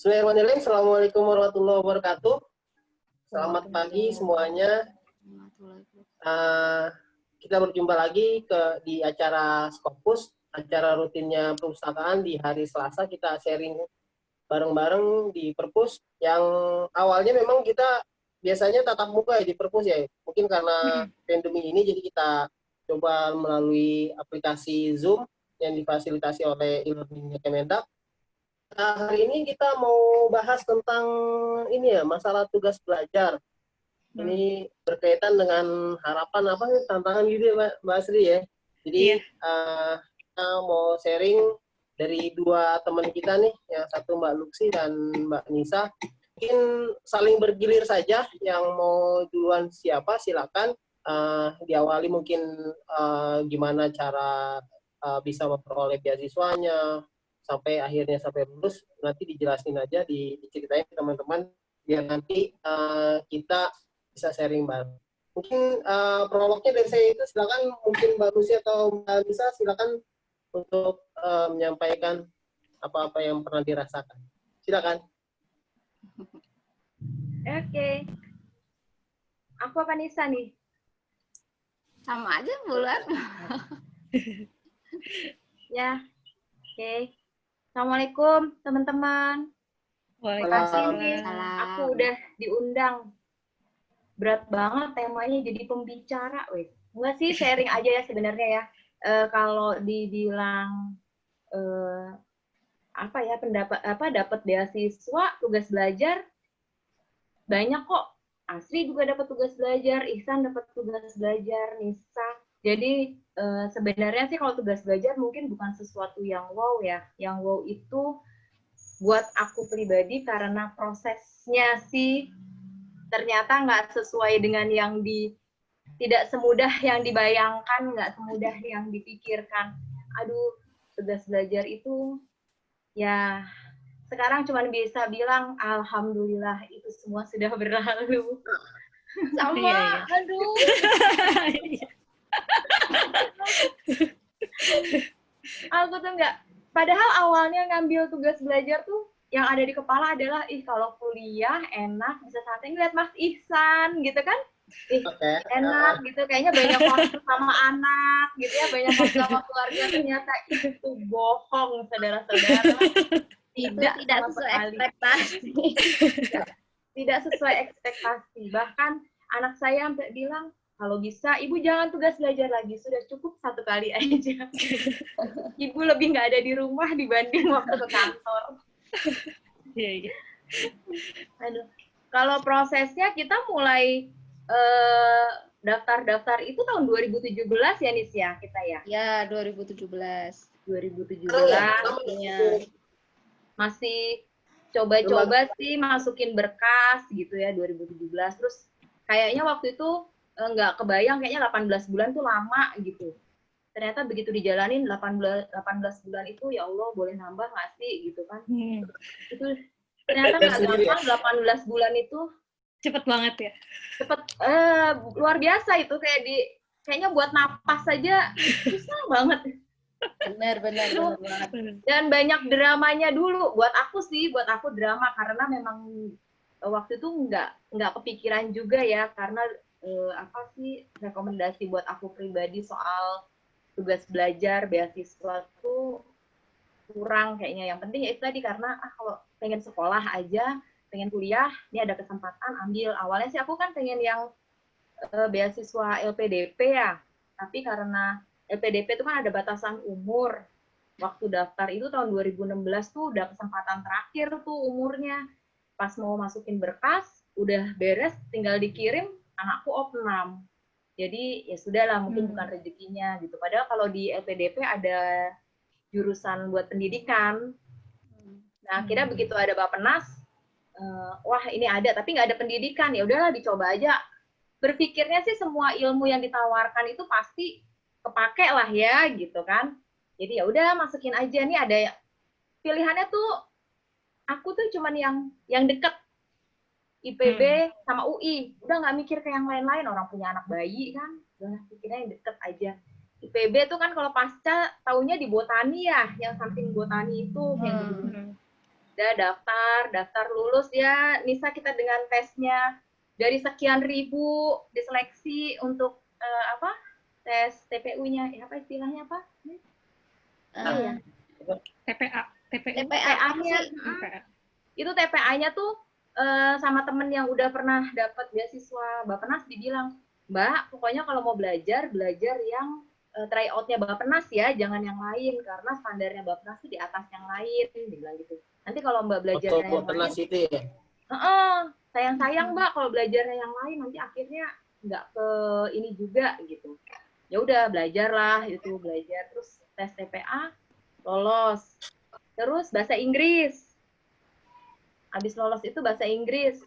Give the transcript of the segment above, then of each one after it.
Bismillahirrahmanirrahim. Assalamualaikum warahmatullahi wabarakatuh. Selamat pagi semuanya. Kita berjumpa lagi di acara Scopus, acara rutinnya perpustakaan di hari Selasa. Kita sharing bareng-bareng di perpus yang awalnya memang kita biasanya tatap muka ya di perpus ya. Mungkin karena pandemi ini jadi kita coba melalui aplikasi Zoom yang difasilitasi oleh e-learning Kemendak. Hari ini kita mau bahas tentang ini ya, masalah tugas belajar. Ini berkaitan dengan harapan apa sih, tantangan gitu ya Mbak Asri ya. Jadi kita mau sharing dari dua teman kita nih, yang satu Mbak Luksi dan Mbak Nisa. Mungkin saling bergilir saja, yang mau duluan siapa silakan. Diawali mungkin gimana cara bisa memperoleh beasiswanya, sampai akhirnya sampai lulus, nanti dijelasin aja, diceritain ke teman-teman, biar nanti kita bisa sharing bareng. Mungkin prolognya dari saya itu silakan, mungkin Mbak Lucy atau Mbak Lisa silakan untuk menyampaikan apa-apa yang pernah dirasakan. Silakan. Oke. Aku apa Nisa nih? Sama aja bulan. Ya. Oke. Assalamualaikum teman-teman. Waalaikumsalam. Aku udah diundang. Berat banget temanya jadi pembicara, weh. Enggak sih, sharing aja ya sebenarnya ya. Kalau dibilang dapat beasiswa, tugas belajar banyak kok. Asri juga dapat tugas belajar, Ihsan dapat tugas belajar, Nisa. Jadi sebenarnya sih kalau tugas belajar mungkin bukan sesuatu yang wow ya. Yang wow itu buat aku pribadi karena prosesnya sih ternyata nggak sesuai dengan tidak semudah yang dibayangkan, nggak semudah yang dipikirkan. Aduh, tugas belajar itu ya sekarang cuma bisa bilang alhamdulillah itu semua sudah berlalu. Sama, aduh. Aku tuh nggak, padahal awalnya ngambil tugas belajar tuh yang ada di kepala adalah kalau kuliah enak bisa santai ngeliat Mas Ihsan gitu kan, enak gitu, kayaknya banyak waktu sama anak gitu ya, banyak waktu sama keluarga. Ternyata itu bohong, saudara-saudara. Tidak sesuai ekspektasi. Tidak sesuai ekspektasi. Bahkan anak saya sampai bilang, kalau bisa, Ibu jangan tugas belajar lagi. Sudah cukup satu kali aja. Ibu lebih nggak ada di rumah dibanding waktu ke kantor. Iya. Aduh. Kalau prosesnya kita mulai daftar-daftar itu tahun 2017 ya, Nis ya, kita ya? Ya, 2017. 2017. Ya. Masih coba-coba sih masukin berkas gitu ya, 2017. Terus kayaknya waktu itu nggak kebayang, kayaknya 18 bulan tuh lama gitu. Ternyata begitu dijalanin 18 bulan itu, ya Allah boleh nambah nggak sih gitu kan. Itu ternyata nggak gampang, 18 bulan itu. Cepet banget ya? Cepet, luar biasa itu, kayaknya buat napas saja susah banget. Benar banget. Dan banyak dramanya dulu, buat aku drama, karena memang waktu itu nggak kepikiran juga ya, karena rekomendasi buat aku pribadi soal tugas belajar beasiswa tuh kurang kayaknya. Yang penting ya itu tadi, karena kalau pengen sekolah aja, pengen kuliah, ini ada kesempatan ambil. Awalnya sih aku kan pengen yang beasiswa LPDP ya, tapi karena LPDP itu kan ada batasan umur. Waktu daftar itu tahun 2016 tuh udah kesempatan terakhir tuh umurnya. Pas mau masukin berkas, udah beres, tinggal dikirim, anakku opnam. Jadi ya sudahlah, mungkin bukan rezekinya gitu. Padahal kalau di LPDP ada jurusan buat pendidikan. Nah, akhirnya begitu ada Bappenas, wah ini ada, tapi nggak ada pendidikan. Ya udahlah, dicoba aja. Berpikirnya sih semua ilmu yang ditawarkan itu pasti kepake lah ya gitu kan. Jadi ya udah masukin aja. Nih ada pilihannya tuh, aku tuh cuman yang deket, IPB sama UI. Udah nggak mikir ke yang lain-lain, orang punya anak bayi kan. Udah pikirnya yang deket aja. IPB tuh kan kalau pasca taunya di botani ya, yang samping botani itu yang Udah daftar lulus ya. Nisa, kita dengan tesnya dari sekian ribu diseleksi untuk apa? Tes TPU-nya. Apa istilahnya apa? Iya. TPA. TPU. TPA apa TPA-nya. sih? TPA. Itu TPA-nya tuh sama temen yang udah pernah dapat beasiswa Bappenas dibilang, Mbak, pokoknya kalau mau belajar yang tryout-nya Bappenas ya, jangan yang lain, karena standarnya Bappenas itu di atas yang lain, dibilang gitu. Nanti kalau Mbak belajarnya yang lain, itu ya. sayang-sayang Mbak kalau belajarnya yang lain, nanti akhirnya nggak ke ini juga gitu. Ya udah belajar, terus tes TPA, lolos. Terus bahasa Inggris. Habis lolos itu bahasa Inggris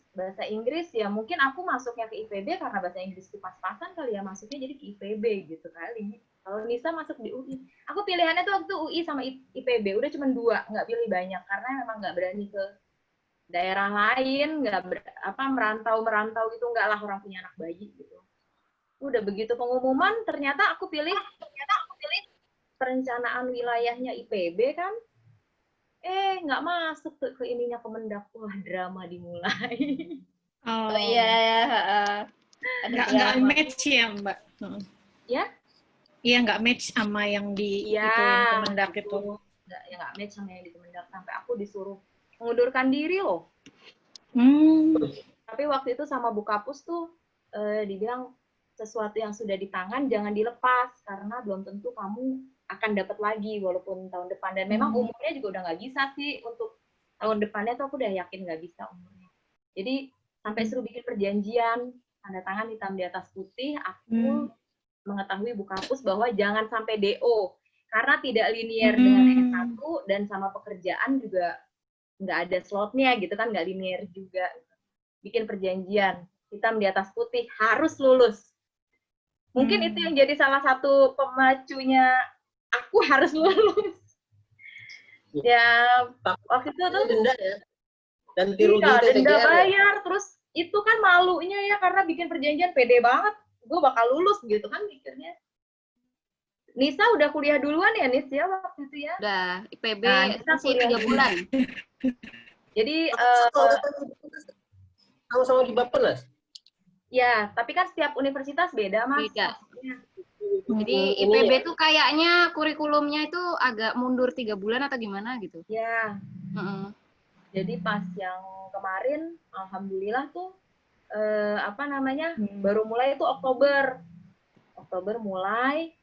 ya mungkin aku masuknya ke IPB karena bahasa Inggris itu pas-pasan kali ya masuknya, jadi ke IPB gitu kali. Kalau Nisa masuk di UI, aku pilihannya tuh waktu UI sama IPB, udah cuma 2, nggak pilih banyak karena memang nggak berani ke daerah lain, nggak merantau gitu, nggak lah, orang punya anak bayi gitu. Udah begitu pengumuman ternyata aku pilih perencanaan wilayahnya IPB kan. Nggak masuk ke ininya Kemendak. Wah, drama dimulai. Oh iya, Nggak match ya Mbak. Ya? Iya, nggak match sama yang di Iya, Kemendak itu. Nggak match sama yang di Kemendak, sampai aku disuruh mengundurkan diri loh. Tapi waktu itu sama Bu Kapus tuh dibilang sesuatu yang sudah di tangan jangan dilepas karena belum tentu kamu akan dapat lagi walaupun tahun depan, dan memang umurnya juga udah nggak bisa sih untuk tahun depannya tuh, aku udah yakin nggak bisa umurnya. Jadi sampai suruh bikin perjanjian, tanda tangan hitam di atas putih, aku mengetahui Bu Kapus bahwa jangan sampai DO karena tidak linear dengan S1 dan sama pekerjaan juga nggak ada slotnya gitu kan, nggak linear juga. Bikin perjanjian hitam di atas putih harus lulus. Mungkin itu yang jadi salah satu pemacunya aku harus lulus. Ya, waktu itu tuh denda ya. Dan denda bayar, terus itu kan malunya ya karena bikin perjanjian pede banget, gue bakal lulus gitu kan mikirnya. Nisa udah kuliah duluan ya, Nis ya waktu itu ya? Udah, IPB masih 3 bulan. Jadi sama-sama di Bappenas. ya, tapi kan setiap universitas beda, Mas. Beda. Jadi IPB tuh kayaknya kurikulumnya itu agak mundur 3 bulan atau gimana gitu. Ya. Jadi pas yang kemarin, alhamdulillah tuh baru mulai itu Oktober mulai,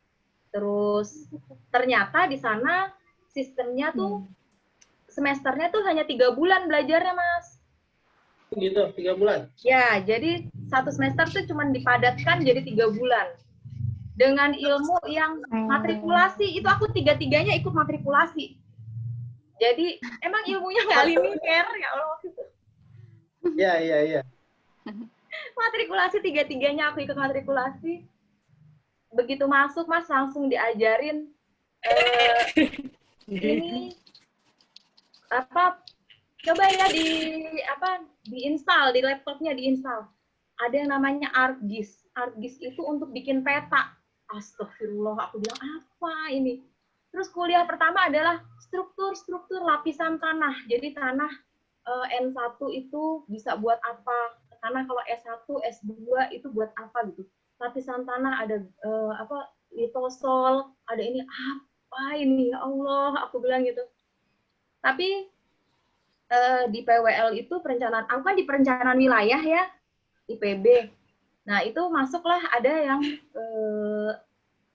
terus ternyata di sana sistemnya tuh semesternya tuh hanya 3 bulan belajarnya, Mas. Gitu, 3 bulan. Ya, jadi satu semester tuh cuma dipadatkan jadi 3 bulan. Dengan ilmu yang matrikulasi, itu aku 3-3-nya ikut matrikulasi. Jadi emang ilmunya nggak linear ya Allah. Iya. Matrikulasi 3-3-nya aku ikut matrikulasi. Begitu masuk, Mas, langsung diajarin ini coba ya diinstal di laptopnya, diinstal. Ada yang namanya ArcGIS. ArcGIS itu untuk bikin peta. Astagfirullah, aku bilang apa ini? Terus kuliah pertama adalah struktur lapisan tanah. Jadi tanah N1 itu bisa buat apa? Tanah kalau S1, S2 itu buat apa gitu. Lapisan tanah ada litosol, ada ini apa ini? Ya Allah, aku bilang gitu. Tapi di PWL itu perencanaan, aku kan di perencanaan wilayah ya, IPB. Nah, itu masuklah ada yang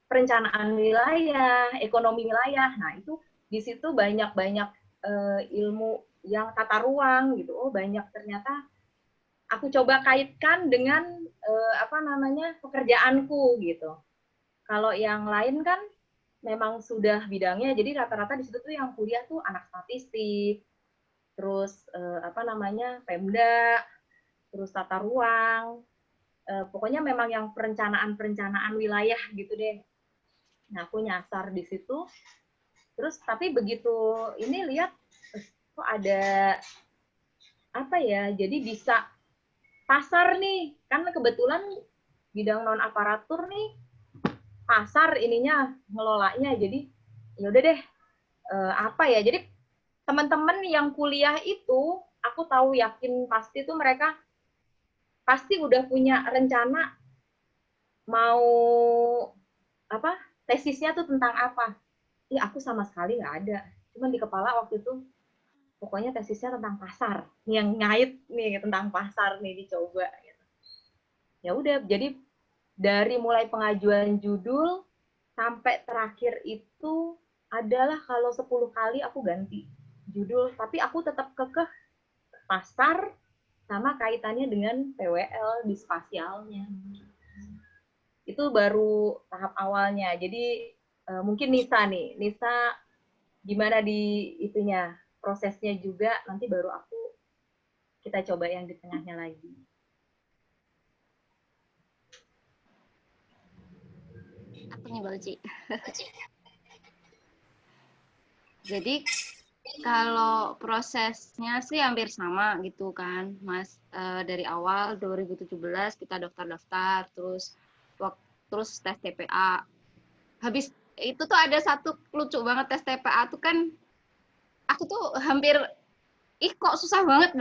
perencanaan wilayah, ekonomi wilayah. Nah, itu di situ banyak-banyak ilmu yang tata ruang gitu. Oh, banyak ternyata aku coba kaitkan dengan pekerjaanku gitu. Kalau yang lain kan memang sudah bidangnya, jadi rata-rata di situ tuh yang kuliah tuh anak statistik, terus Pemda, terus tata ruang, pokoknya memang yang perencanaan wilayah gitu deh. Nah, aku nyasar di situ. Terus tapi begitu ini lihat kok ada jadi bisa pasar nih, kan kebetulan bidang non aparatur nih pasar ininya ngelolanya, jadi ya udah deh jadi teman-teman yang kuliah itu, aku tahu yakin pasti tuh mereka pasti udah punya rencana mau apa tesisnya tuh tentang apa. Aku sama sekali nggak ada. Cuman di kepala waktu itu pokoknya tesisnya tentang pasar. Yang ngait nih tentang pasar nih dicoba. Gitu. Ya udah, jadi dari mulai pengajuan judul sampai terakhir itu adalah kalau 10 kali aku ganti judul, tapi aku tetap kekeh pasar sama kaitannya dengan PWL di spasialnya. Itu baru tahap awalnya. Jadi mungkin Nisa nih, Nisa gimana di itunya, prosesnya juga, nanti baru kita coba yang di tengahnya lagi. Aku nih Mbak Uci. Jadi kalau prosesnya sih hampir sama gitu kan, Mas. Dari awal 2017 kita daftar-daftar, terus tes TPA. Habis itu tuh ada satu lucu banget tes TPA tuh kan, aku tuh hampir, kok susah banget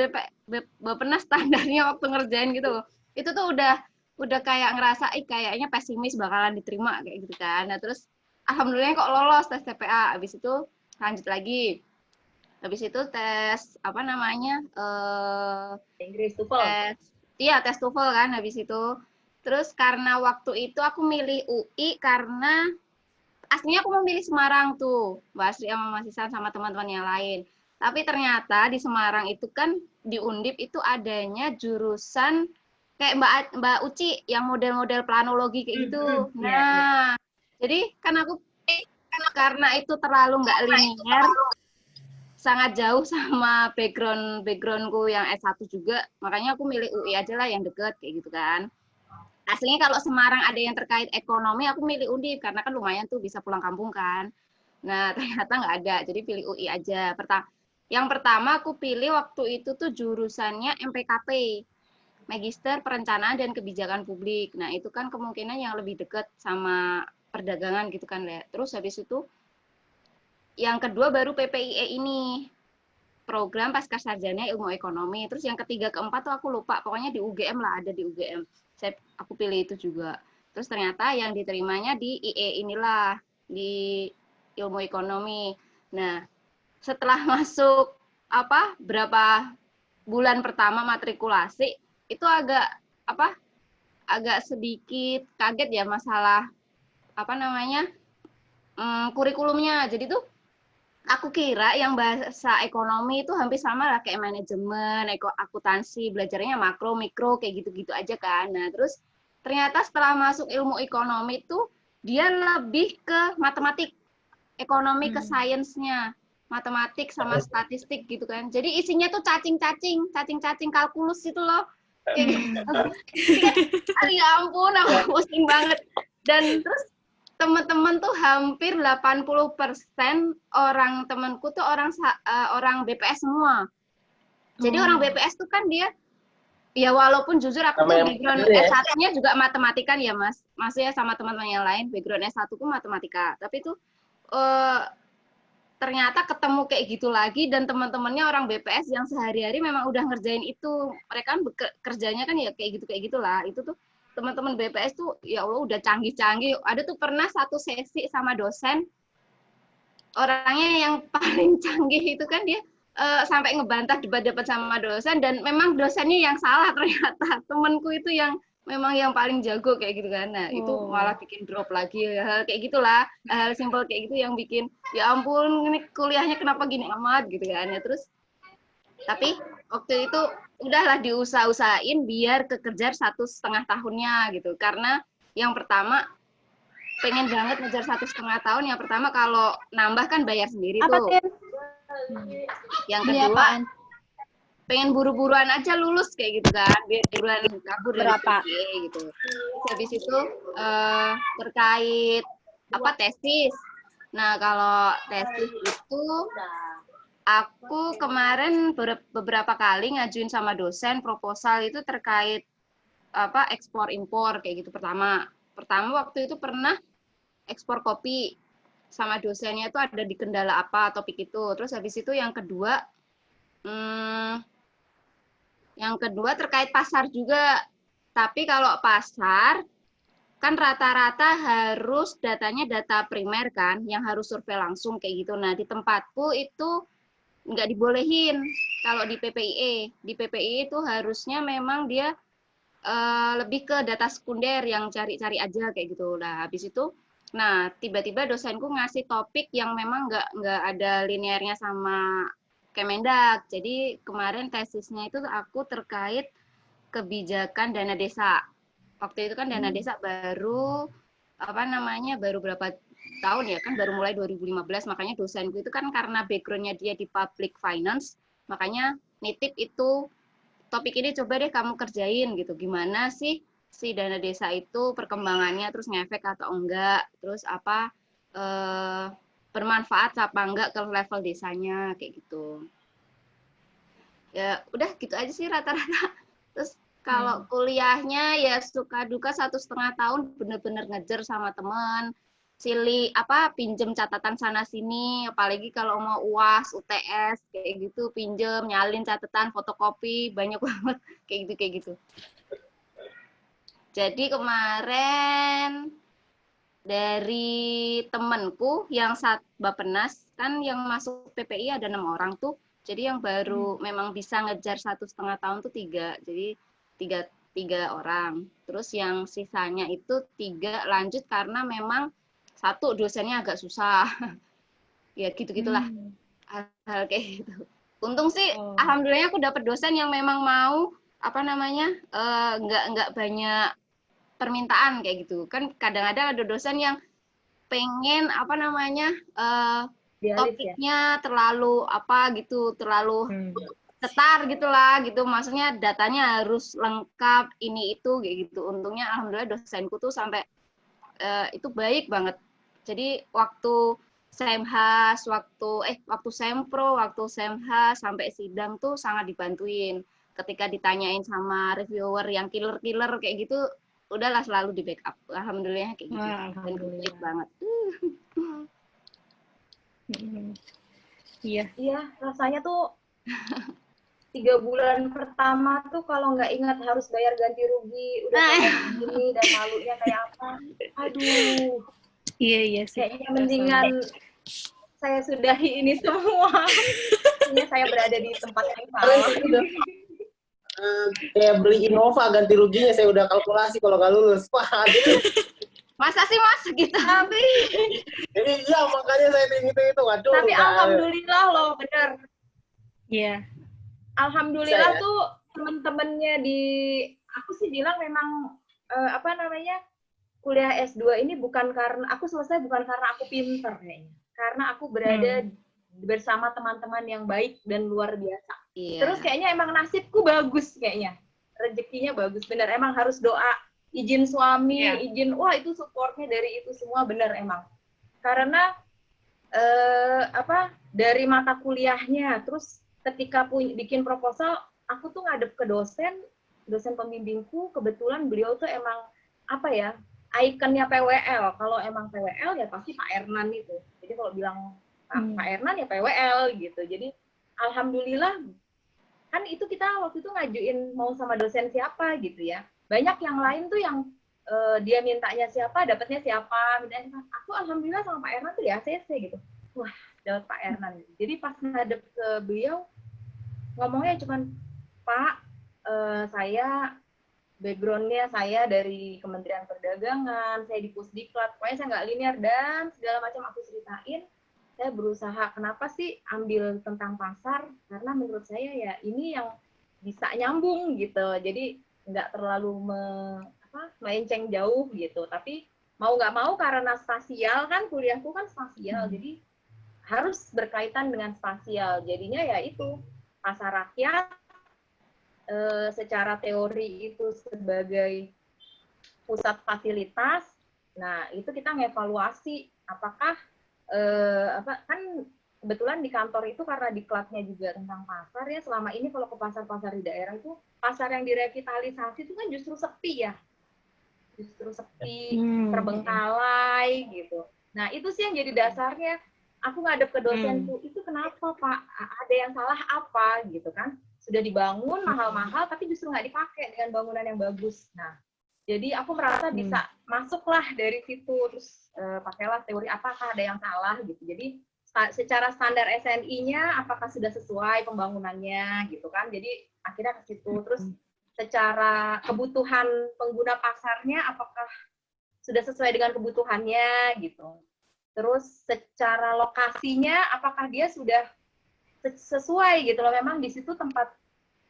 Bappenas standarnya waktu ngerjain gitu loh. Itu tuh udah kayak ngerasa, kayaknya pesimis bakalan diterima kayak gitu kan. Nah terus alhamdulillah kok lolos tes TPA. Habis itu lanjut lagi. Habis itu tes apa namanya? Inggris TOEFL. Tes TOEFL kan habis itu. Terus karena waktu itu aku milih UI karena aslinya aku mau milih Semarang tuh, Mbak Asri sama Mas Isan sama teman-teman yang lain. Tapi ternyata di Semarang itu kan di Undip itu adanya jurusan kayak Mbak Uci yang model-model planologi kayak gitu. Nah, jadi kan aku karena itu terlalu nggak linear, sangat jauh sama backgroundku yang S1 juga, makanya aku milih UI aja lah yang deket kayak gitu kan. Aslinya kalau Semarang ada yang terkait ekonomi, aku milih Undip karena kan lumayan tuh bisa pulang kampung kan. Nah ternyata nggak ada, jadi pilih UI aja. Yang pertama aku pilih waktu itu tuh jurusannya MPKP, Magister Perencanaan dan Kebijakan Publik. Nah itu kan kemungkinan yang lebih deket sama perdagangan gitu kan, Le. Terus habis itu yang kedua baru PPIE ini, program pasca sarjana ilmu ekonomi. Terus yang ketiga keempat tuh aku lupa, pokoknya di UGM lah, ada di UGM. Aku pilih itu juga. Terus ternyata yang diterimanya di IE inilah, di ilmu ekonomi. Nah setelah masuk berapa bulan pertama matrikulasi itu agak sedikit kaget ya masalah kurikulumnya. Jadi tuh aku kira yang bahasa ekonomi itu hampir sama lah kayak manajemen, akuntansi, belajarnya makro, mikro, kayak gitu-gitu aja kan. Nah, terus ternyata setelah masuk ilmu ekonomi itu dia lebih ke matematik, ekonomi ke sainsnya, matematik sama statistik gitu kan. Jadi isinya tuh cacing-cacing kalkulus itu loh. Ya ampun, aku pusing banget. Dan terus teman-teman tuh hampir 80% orang temanku tuh orang BPS semua. Jadi orang BPS tuh kan dia, ya walaupun jujur aku tuh background S1-nya juga matematika ya Mas. Maksudnya sama teman-teman yang lain, background S1-ku matematika. Tapi tuh ternyata ketemu kayak gitu lagi dan teman-temannya orang BPS yang sehari-hari memang udah ngerjain itu. Mereka kan kerjanya kan ya kayak gitulah. Itu tuh teman-teman BPS tuh ya Allah udah canggih-canggih. Ada tuh pernah satu sesi sama dosen, orangnya yang paling canggih itu kan dia sampai ngebantah debat-debat sama dosen, dan memang dosennya yang salah ternyata. Temanku itu yang memang yang paling jago kayak gitu kan. Nah itu malah bikin drop lagi, hal kayak gitulah, hal simpel kayak gitu yang bikin ya ampun ini kuliahnya kenapa gini amat gitu kan. Ya terus tapi waktu itu udahlah diusahain biar kekejar 1,5 tahunnya gitu, karena yang pertama pengen banget ngejar 1,5 tahun. Yang pertama kalau nambah kan bayar sendiri tuh. Yang kedua pengen buru-buruan aja lulus kayak gitu kan, biar buruan kabur dari PPE gitu. Terus habis itu terkait tesis. Nah kalau tesis itu aku kemarin beberapa kali ngajuin sama dosen proposal itu terkait ekspor impor kayak gitu. Pertama waktu itu pernah ekspor kopi. sama dosennya itu ada di kendala apa topik itu. Terus habis itu yang kedua terkait pasar juga. Tapi kalau pasar kan rata-rata harus datanya data primer kan, yang harus survei langsung kayak gitu. Nah, di tempatku itu nggak dibolehin kalau di PPIE. Di PPIE itu harusnya memang dia lebih ke data sekunder yang cari-cari aja kayak gitu. Nah, habis itu, nah tiba-tiba dosenku ngasih topik yang memang nggak ada linearnya sama Kemendak. Jadi kemarin tesisnya itu aku terkait kebijakan dana desa. Waktu itu kan dana desa baru baru berapa tahun ya, kan baru mulai 2015, makanya dosenku itu kan karena backgroundnya dia di public finance, makanya nitip itu topik ini coba deh kamu kerjain gitu, gimana sih si dana desa itu perkembangannya, terus ngefek atau enggak, terus apa bermanfaat apa enggak ke level desanya kayak gitu. Ya udah gitu aja sih rata-rata. Terus kalau kuliahnya ya suka duka 1,5 tahun bener-bener ngejar sama teman, pinjem catatan sana sini, apalagi kalau mau UAS, UTS kayak gitu, pinjem, nyalin catatan, fotokopi, banyak banget kayak gitu. Jadi kemarin dari temenku yang Bappenas kan yang masuk PPI ada 6 orang tuh. Jadi yang baru memang bisa ngejar 1,5 tahun tuh 3. Jadi tiga orang. Terus yang sisanya itu 3 lanjut karena memang 1 dosennya agak susah. Ya gitu-gitulah. Hal kayak gitu. Untung sih alhamdulillahnya aku dapat dosen yang memang mau nggak banyak permintaan kayak gitu. Kan kadang-kadang ada dosen yang pengen topiknya terlalu terlalu ketar gitulah gitu, maksudnya datanya harus lengkap ini itu kayak gitu. Untungnya alhamdulillah dosenku tuh sampai itu baik banget. Jadi waktu semhas, waktu sempro, waktu semhas sampai sidang tuh sangat dibantuin. Ketika ditanyain sama reviewer yang killer kayak gitu, udahlah selalu di backup. Alhamdulillah kayak gitu. Dan baik banget. Iya. Iya, rasanya tuh 3 bulan pertama tuh kalau nggak ingat harus bayar ganti rugi, udah kayak begini dan malunya kayak apa. Aduh. Iya sih. Kayaknya mendingan saya sudahi ini semua. Kayaknya saya berada di tempat yang salah. Kayak beli Innova ganti ruginya saya udah kalkulasi kalau nggak lulus. Wah, aduh. Masa sih Mas gitu? Tapi Iya, makanya saya itu. Waduh. Tapi alhamdulillah loh, bener. Iya. Alhamdulillah tuh temen-temennya aku sih bilang memang kuliah S2 ini bukan karena aku selesai, bukan karena aku pinter kayaknya. Karena aku berada bersama teman-teman yang baik dan luar biasa. Iya. Terus kayaknya emang nasibku bagus kayaknya. Rezekinya bagus, bener. Emang harus doa, izin suami, izin, wah itu supportnya dari itu semua, bener emang. Karena dari mata kuliahnya, terus ketika bikin proposal, aku tuh ngadep ke dosen pembimbingku, kebetulan beliau tuh emang ikonnya PWL. Kalau emang PWL ya pasti Pak Ernan itu. Jadi kalau bilang Pak Ernan ya PWL gitu. Jadi alhamdulillah kan itu kita waktu itu ngajuin mau sama dosen siapa gitu ya. Banyak yang lain tuh yang dia mintanya siapa, dapatnya siapa. Aku alhamdulillah sama Pak Ernan tuh di ACC gitu. Wah, dapat Pak Ernan. Jadi pas ngadep ke beliau, ngomongnya cuman, Pak, saya background-nya saya dari Kementerian Perdagangan, saya di Pusdiklat, pokoknya saya nggak linear dan segala macam aku ceritain. Saya berusaha, kenapa sih ambil tentang pasar? Karena menurut saya ya ini yang bisa nyambung gitu. Jadi nggak terlalu melenceng jauh gitu. Tapi mau nggak mau karena spasial kan, kuliahku kan spasial, jadi harus berkaitan dengan spasial. Jadinya ya itu, pasar rakyat secara teori itu sebagai pusat fasilitas. Nah, itu kita ngevaluasi apakah kan kebetulan di kantor itu karena diklatnya juga tentang pasar ya, selama ini kalau ke pasar-pasar di daerah itu, pasar yang direvitalisasi itu kan justru sepi ya. Justru sepi, terbengkalai gitu. Nah, itu sih yang jadi dasarnya. Aku ngadep ke dosenku, itu kenapa Pak? Ada yang salah apa? Gitu kan. Sudah dibangun mahal-mahal, tapi justru nggak dipakai dengan bangunan yang bagus. Nah, jadi aku merasa bisa masuklah dari situ. Terus pakailah teori apakah ada yang salah gitu. Jadi secara standar SNI-nya apakah sudah sesuai pembangunannya gitu kan. Jadi akhirnya ke situ. Terus secara kebutuhan pengguna pasarnya apakah sudah sesuai dengan kebutuhannya gitu. Terus secara lokasinya apakah dia sudah sesuai gitu loh. Memang di situ tempat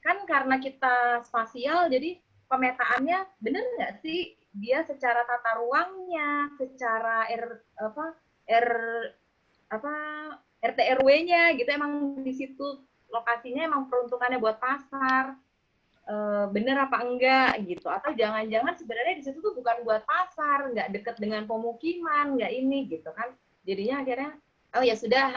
kan karena kita spasial jadi pemetaannya benar nggak sih dia secara tata ruangnya, secara RT RW-nya gitu emang di situ lokasinya emang peruntukannya buat pasar. Bener apa enggak gitu, atau jangan-jangan sebenarnya di situ tuh bukan buat pasar, nggak deket dengan pemukiman, nggak ini gitu kan. Jadinya akhirnya oh ya sudah,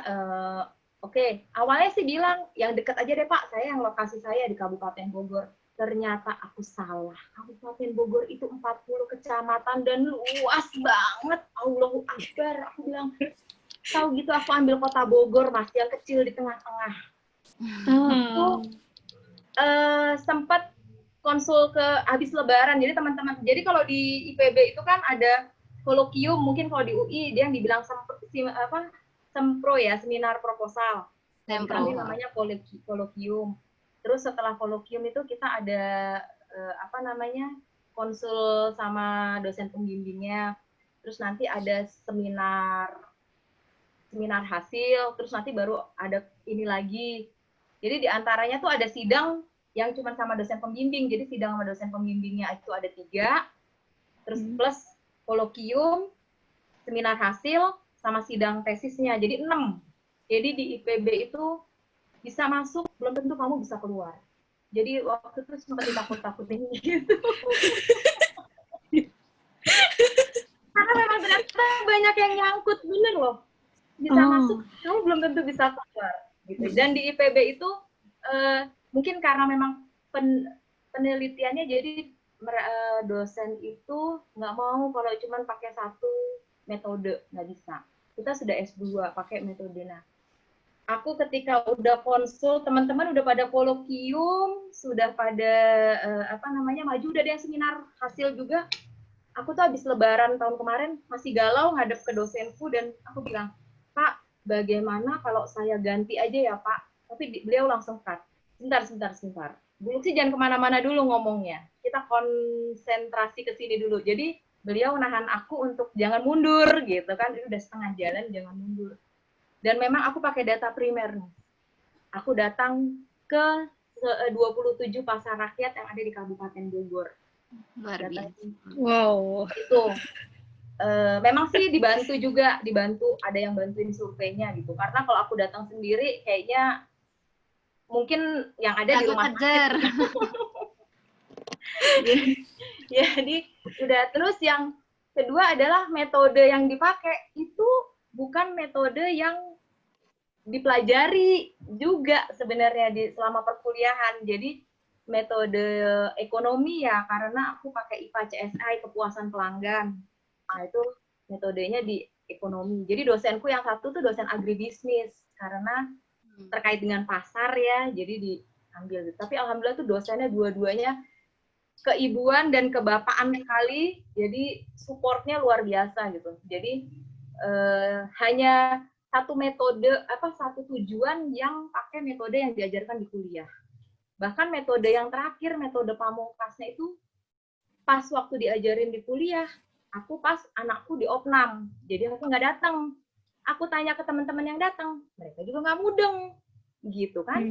oke. Awalnya sih bilang yang deket aja deh Pak, saya yang lokasi saya di Kabupaten Bogor. Ternyata aku salah. Kabupaten Bogor itu 40 kecamatan dan luas banget. Allahu Akbar. Aku bilang, tahu gitu aku ambil kota Bogor Mas, yang kecil di tengah-tengah. Itu sempat konsul ke habis lebaran. Jadi teman-teman, jadi kalau di IPB itu kan ada kolokium, mungkin kalau di UI dia yang dibilang sempro ya, seminar proposal. Kami namanya kolokium. Terus setelah kolokium itu kita ada konsul sama dosen pembimbingnya. Terus nanti ada seminar hasil, terus nanti baru ada ini lagi. Jadi diantaranya tuh ada sidang yang cuma sama dosen pembimbing. Jadi sidang sama dosen pembimbingnya itu ada 3, terus plus kolokium, seminar hasil, sama sidang tesisnya. Jadi 6. Jadi di IPB itu bisa masuk, belum tentu kamu bisa keluar. Jadi waktu itu sempat ditakut-takutin gitu. Karena memang ternyata banyak yang nyangkut, bener loh. Bisa masuk, kamu belum tentu bisa keluar. Gitu. Dan di IPB itu mungkin karena memang penelitiannya jadi dosen itu nggak mau kalau cuma pakai satu metode, nggak bisa. Kita sudah S2 pakai metode. Nah, aku ketika udah konsul, teman-teman udah pada kolokium, sudah pada maju, udah ada yang seminar hasil juga. Aku tuh habis lebaran tahun kemarin masih galau ngadep ke dosenku dan aku bilang, Pak, bagaimana kalau saya ganti aja ya Pak? Tapi beliau langsung cut. Sebentar. Dulu sih jangan kemana-mana dulu ngomongnya. Kita konsentrasi ke sini dulu. Jadi beliau nahan aku untuk jangan mundur gitu kan. Ini udah setengah jalan, jangan mundur. Dan memang aku pakai data primer. Aku datang ke 27 pasar rakyat yang ada di Kabupaten Bogor. Luar biasa. Wow. Itu. Memang sih dibantu ada yang bantuin surveinya gitu. Karena kalau aku datang sendiri kayaknya mungkin yang ada di rumah sakit. Jadi udah. Terus yang kedua adalah metode yang dipakai itu bukan metode yang dipelajari juga sebenarnya selama perkuliahan. Jadi metode ekonomi ya, karena aku pakai IPA CSI, kepuasan pelanggan. Nah, itu metodenya di ekonomi. Jadi dosenku yang satu tuh dosen agribisnis, karena terkait dengan pasar ya, jadi diambil. Tapi alhamdulillah tuh dosennya dua-duanya keibuan dan kebapaan sekali, jadi supportnya luar biasa gitu. Jadi hanya satu metode, satu tujuan yang pakai metode yang diajarkan di kuliah. Bahkan metode yang terakhir, metode pamungkasnya itu pas waktu diajarin di kuliah, aku pas anakku di opnam, jadi aku nggak datang. Aku tanya ke teman-teman yang datang, mereka juga nggak mudeng, gitu kan.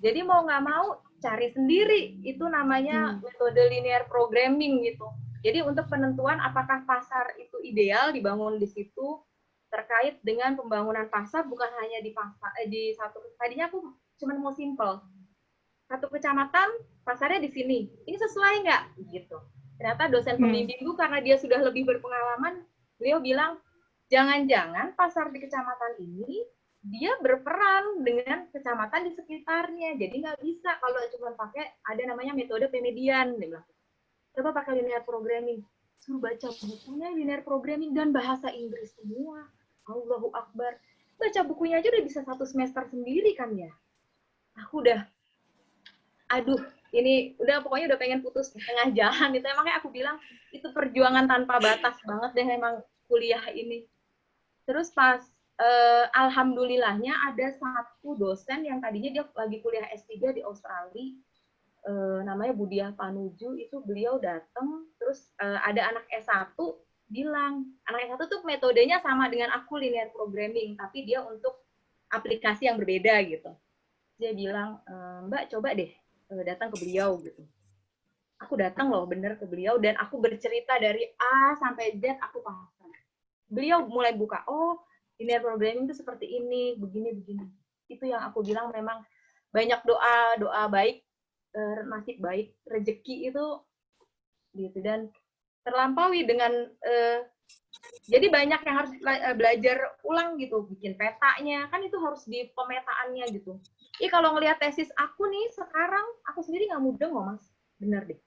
Jadi mau nggak mau cari sendiri, itu namanya metode linear programming gitu. Jadi untuk penentuan apakah pasar itu ideal dibangun di situ, terkait dengan pembangunan pasar bukan hanya di pasar di satu. Tadinya aku cuma mau simple, satu kecamatan pasarnya di sini, ini sesuai nggak gitu. Ternyata dosen pembimbingku karena dia sudah lebih berpengalaman, beliau bilang jangan-jangan pasar di kecamatan ini dia berperan dengan kecamatan di sekitarnya, jadi nggak bisa kalau cuma pakai ada namanya metode pemedian, dia bilang. Coba pakai linear programming. suruh baca bukunya linear programming dan bahasa Inggris semua. Allahu Akbar. Baca bukunya aja udah bisa 1 semester sendiri kan ya. Aku udah, aduh, ini udah pokoknya udah pengen putus di tengah jalan itu. Emangnya aku bilang itu perjuangan tanpa batas banget deh emang kuliah ini. Terus pas alhamdulillahnya ada satu dosen yang tadinya dia lagi kuliah S3 di Australia, namanya Budiah Panuju, itu beliau datang, terus ada anak S1 bilang, anak S1 tuh metodenya sama dengan aku linear programming, tapi dia untuk aplikasi yang berbeda gitu. Dia bilang, Mbak coba deh datang ke beliau gitu. Aku datang loh bener ke beliau dan aku bercerita dari A sampai Z aku paham. Beliau mulai buka, oh linear programming itu seperti ini, begini. Itu yang aku bilang memang banyak doa baik, nasib baik, rezeki itu gitu. Dan terlampaui dengan jadi banyak yang harus belajar ulang gitu, bikin petanya, kan itu harus di pemetaannya gitu. Kalau ngelihat tesis aku nih sekarang, aku sendiri nggak mudeng loh Mas, bener deh.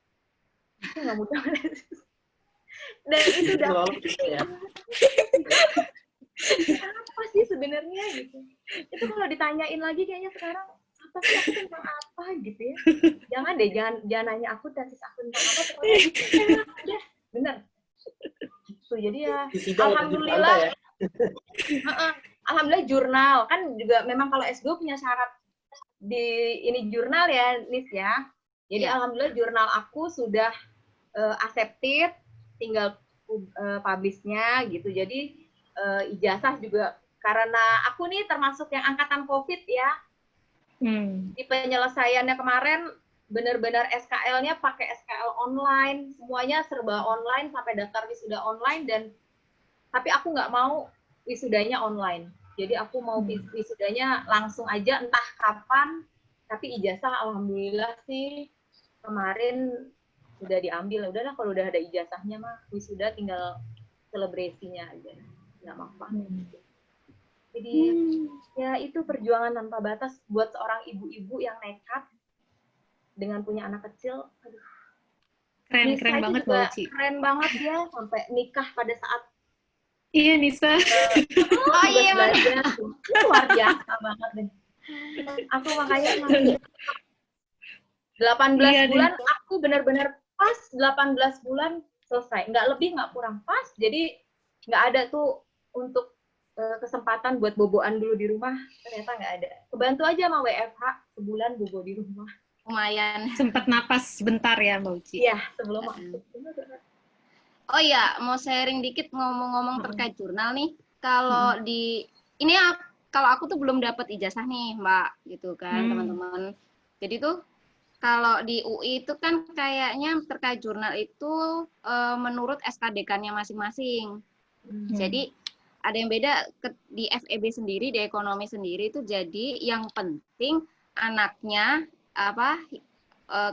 Aku nggak mudeng tesis. Dan itu udah apa sih sebenarnya gitu. Itu kalau ditanyain lagi kayaknya sekarang apa sih aku tentang apa gitu ya. Jangan deh, jangan nanya aku tesis aku tentang apa, pokoknya ya, bener. Gitu. Jadi ya alhamdulillah alhamdulillah jurnal kan juga memang kalau S2 punya syarat di ini jurnal ya Nis ya. Jadi alhamdulillah jurnal aku sudah accepted, tinggal publish-nya gitu. Jadi ijazah juga karena aku nih termasuk yang angkatan COVID ya. Di penyelesaiannya kemarin benar-benar SKL-nya pakai SKL online, semuanya serba online sampai daftar wisuda online tapi aku nggak mau wisudanya online. Jadi aku mau wisudanya langsung aja entah kapan, tapi ijazah alhamdulillah sih kemarin udah diambil. Udahlah kalau udah ada ijazahnya mah wisuda tinggal selebrasinya aja. Nggak apa-apa. Jadi ya itu perjuangan tanpa batas buat seorang ibu-ibu yang nekat dengan punya anak kecil. Aduh. Keren banget Mbak Uci. Keren banget ya sampai nikah pada saat iya Nisa. Oh iya luar biasa banget deh. Aku makanya 18 bulan aku benar-benar pas 18 bulan selesai. Nggak lebih, nggak kurang, pas. Jadi nggak ada tuh untuk kesempatan buat boboan dulu di rumah. Ternyata nggak ada. Kebantu aja sama WFH sebulan bobo di rumah. Lumayan. Sempat napas sebentar ya Mbak Uci. Iya, sebelum masuk. Oh iya, mau sharing dikit ngomong-ngomong terkait jurnal nih. Kalau ini kalau aku tuh belum dapat ijazah nih, Mbak, gitu kan, teman-teman. Jadi tuh kalau di UI itu kan kayaknya terkait jurnal itu menurut SKDK-nya masing-masing. Jadi ada yang beda di FEB sendiri, di ekonomi sendiri itu jadi yang penting anaknya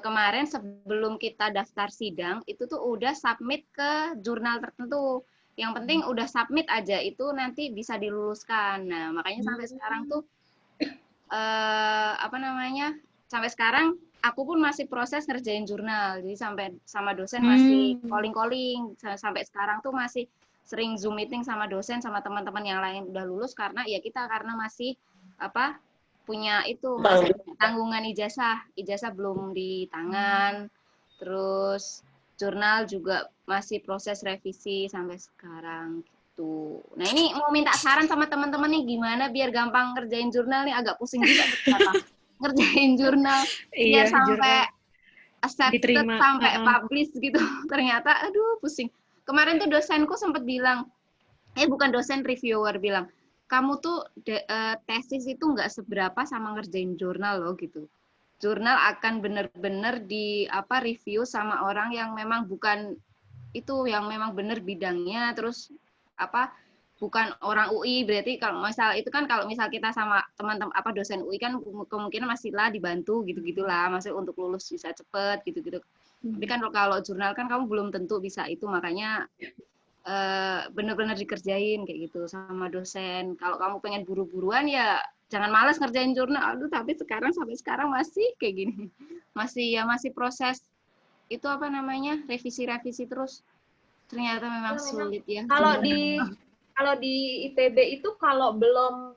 kemarin sebelum kita daftar sidang itu tuh udah submit ke jurnal tertentu. Yang penting udah submit aja itu nanti bisa diluluskan. Nah, makanya sampai sekarang tuh sampai sekarang aku pun masih proses ngerjain jurnal. Jadi sampai sama dosen masih calling-calling. Sampai sekarang tuh masih sering Zoom meeting sama dosen sama teman-teman yang lain udah lulus karena masih punya itu masih tanggungan ijazah belum di tangan, terus jurnal juga masih proses revisi sampai sekarang gitu. Nah ini mau minta saran sama teman-teman nih gimana biar gampang ngerjain jurnal nih, agak pusing juga ngerjain jurnal biar sampai accepted sampai publish gitu. Ternyata aduh pusing. Kemarin tuh dosenku sempat bilang, bukan dosen, reviewer bilang, kamu tuh tesis itu nggak seberapa sama ngerjain jurnal loh gitu. Jurnal akan benar-benar review sama orang yang memang bukan itu, yang memang benar bidangnya, terus bukan orang UI. Berarti kalau misal kita sama teman-teman dosen UI kan kemungkinan masih lah dibantu gitu-gitulah, maksudnya untuk lulus bisa cepet gitu-gitu. Tapi kan kalau jurnal kan kamu belum tentu bisa itu, makanya benar-benar dikerjain kayak gitu sama dosen. Kalau kamu pengen buru-buruan ya jangan malas ngerjain jurnal. Aduh, tapi sampai sekarang masih kayak gini. Masih proses itu revisi terus. Ternyata memang Memang sulit ya. kalau di IPB itu kalau belum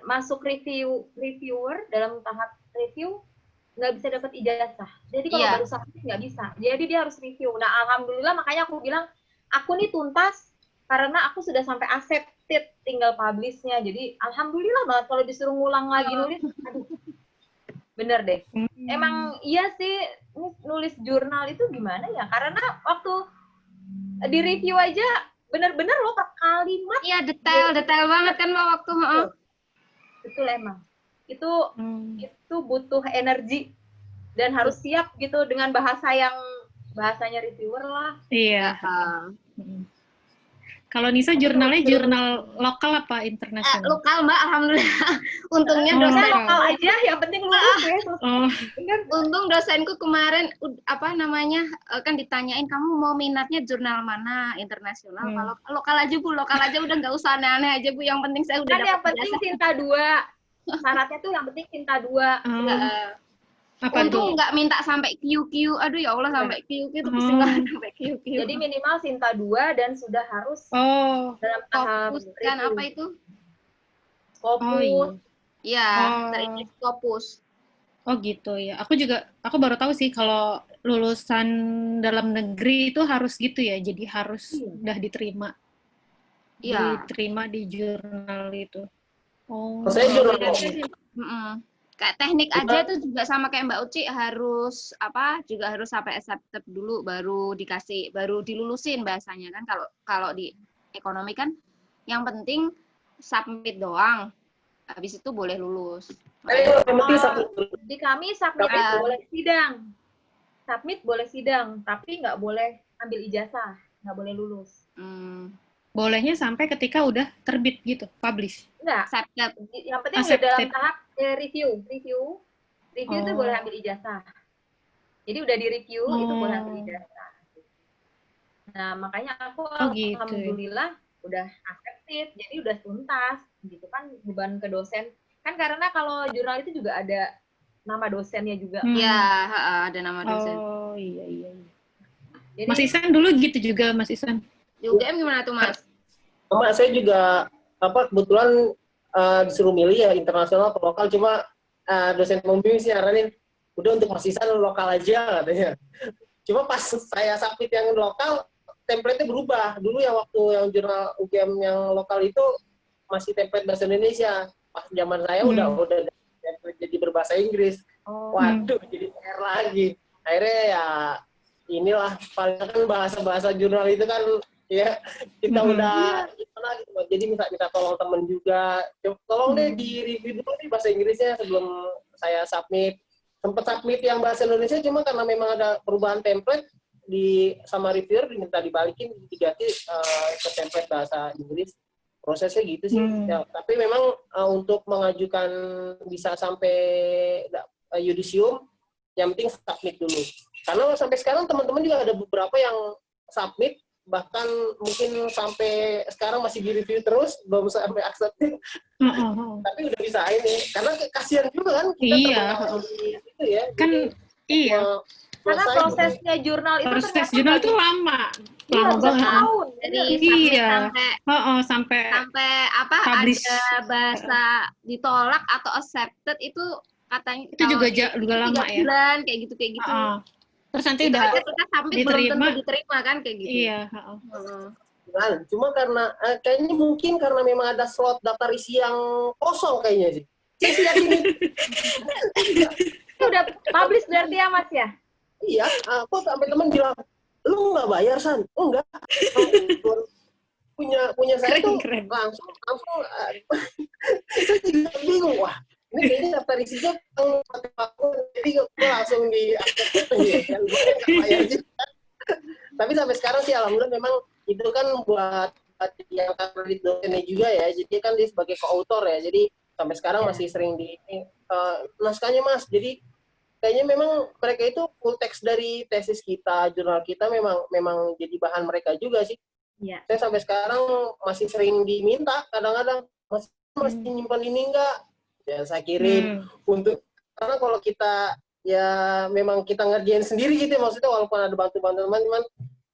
masuk reviewer dalam tahap review nggak bisa dapat ijazah. Jadi kalau Iya. baru submit nggak bisa. Jadi dia harus review. Nah, alhamdulillah makanya aku bilang aku nih tuntas karena aku sudah sampai accepted, tinggal publish-nya. Jadi alhamdulillah banget kalau disuruh ngulang lagi nulis, aduh. Bener deh. Emang iya sih nulis jurnal itu gimana ya? Karena waktu di review aja bener-bener loh per kalimat. Iya, detail banget kan Mbak waktu. Betul emang. Itu butuh energi dan harus siap gitu dengan bahasanya reviewer lah. Iya. Kalau Nisa jurnalnya jurnal lokal apa internasional? Lokal Mbak, alhamdulillah. Untungnya Oh, dosen Lokal aja, yang penting lulus ya. Oh, Bener. untung dosenku kemarin kan ditanyain kamu mau minatnya jurnal mana, internasional. Kalau lokal aja Bu, lokal aja udah nggak usah aneh-aneh aja Bu, yang penting saya udah Kan yang dapat penting ijazah. Cinta 2. Syaratnya tuh yang penting Cinta 2. apa Untung tuh? nggak minta sampai QQ. Aduh ya Allah, sampai QQ itu pusing banget sampai QQ. Jadi minimal Cinta 2 dan sudah harus Oh, dalam tahap Scopus kan review. apa itu? Scopus. oh iya. Iya, Oh. teringat Scopus. Oh gitu ya. Aku baru tahu sih kalau lulusan dalam negeri itu harus gitu ya. Jadi harus udah diterima. Iya. Diterima di jurnal itu. Oh. Saya jurnal Kayak teknik aja itu juga sama kayak Mbak Uci juga harus sampai accepted dulu baru dilulusin bahasanya kan. Kalau di ekonomi kan yang penting submit doang. Habis itu boleh lulus. Di kami submit boleh sidang. Submit boleh sidang, tapi nggak boleh ambil ijazah, nggak boleh lulus. Bolehnya sampai ketika udah terbit gitu, publish. Enggak. Accepted. Yang penting udah dalam tahap review itu boleh ambil ijazah. Jadi udah di review itu boleh ambil ijazah. Nah makanya aku alhamdulillah udah accepted, jadi udah tuntas gitu kan, beban ke dosen kan, karena kalau jurnal itu juga ada nama dosennya juga. Iya, ada nama dosen. Oh iya. Jadi, Mas Isan dulu gitu juga, Mas Isan. Di UGM gimana tuh Mas? Sama saya juga kebetulan disuruh milih ya internasional ke lokal, cuma dosen pembimbing sih nyaranin udah untuk Mas Isan lokal aja katanya. Cuma pas saya submit yang lokal, template-nya berubah. Dulu yang waktu yang jurnal UGM yang lokal itu masih template bahasa Indonesia. Pas zaman saya udah template jadi berbahasa Inggris. Waduh, jadi PR lagi. Akhirnya ya inilah, paling kan bahasa-bahasa jurnal itu kan ya kita udah gimana gitu. Jadi minta tolong temen juga. Tolong deh di review dulu nih bahasa Inggrisnya sebelum saya submit. Sempat submit yang bahasa Indonesia, cuma karena memang ada perubahan template sama reviewer diminta dibalikin diganti ke template bahasa Inggris. Prosesnya gitu sih. Ya, tapi memang untuk mengajukan bisa sampai yudisium, yang penting submit dulu. Karena sampai sekarang teman-teman juga ada beberapa yang submit, bahkan mungkin sampai sekarang masih di-review terus, belum sampai accepted. Tapi udah bisa ini. Karena kasihan juga kan kita gitu ya. Kan jadi, karena prosesnya jurnal itu proses jurnal itu lama banget. Tahun. Dari sampai ada bahasa ditolak atau accepted itu katanya itu juga lama ya. Bulan kayak gitu. Terus nanti udah kita sampai belum tentu diterima kan kayak gitu. Iya. Cuma karena kayaknya mungkin karena memang ada slot daftar isi yang kosong kayaknya sih. Saya sih yakin itu udah publish berarti ya Mas ya? Iya, aku sampai teman bilang, lu nggak bayar San? Oh enggak. punya saya tuh langsung saya juga bingung, wah ini kayaknya daftar isinya jadi gue langsung bayar juga. Tapi sampai sekarang sih alhamdulillah memang itu kan buat yang kredit dosennya juga ya, jadi kan dia sebagai co-author ya, jadi sampai sekarang masih sering di naskahnya Mas, jadi kayaknya memang mereka itu full text dari tesis kita, jurnal kita memang jadi bahan mereka juga sih. Iya. Saya sampai sekarang masih sering diminta, kadang-kadang masih nyimpan ini enggak? Ya saya kirim untuk, karena kalau kita ya memang kita ngerjain sendiri gitu, maksudnya walaupun ada bantu-bantu teman-teman,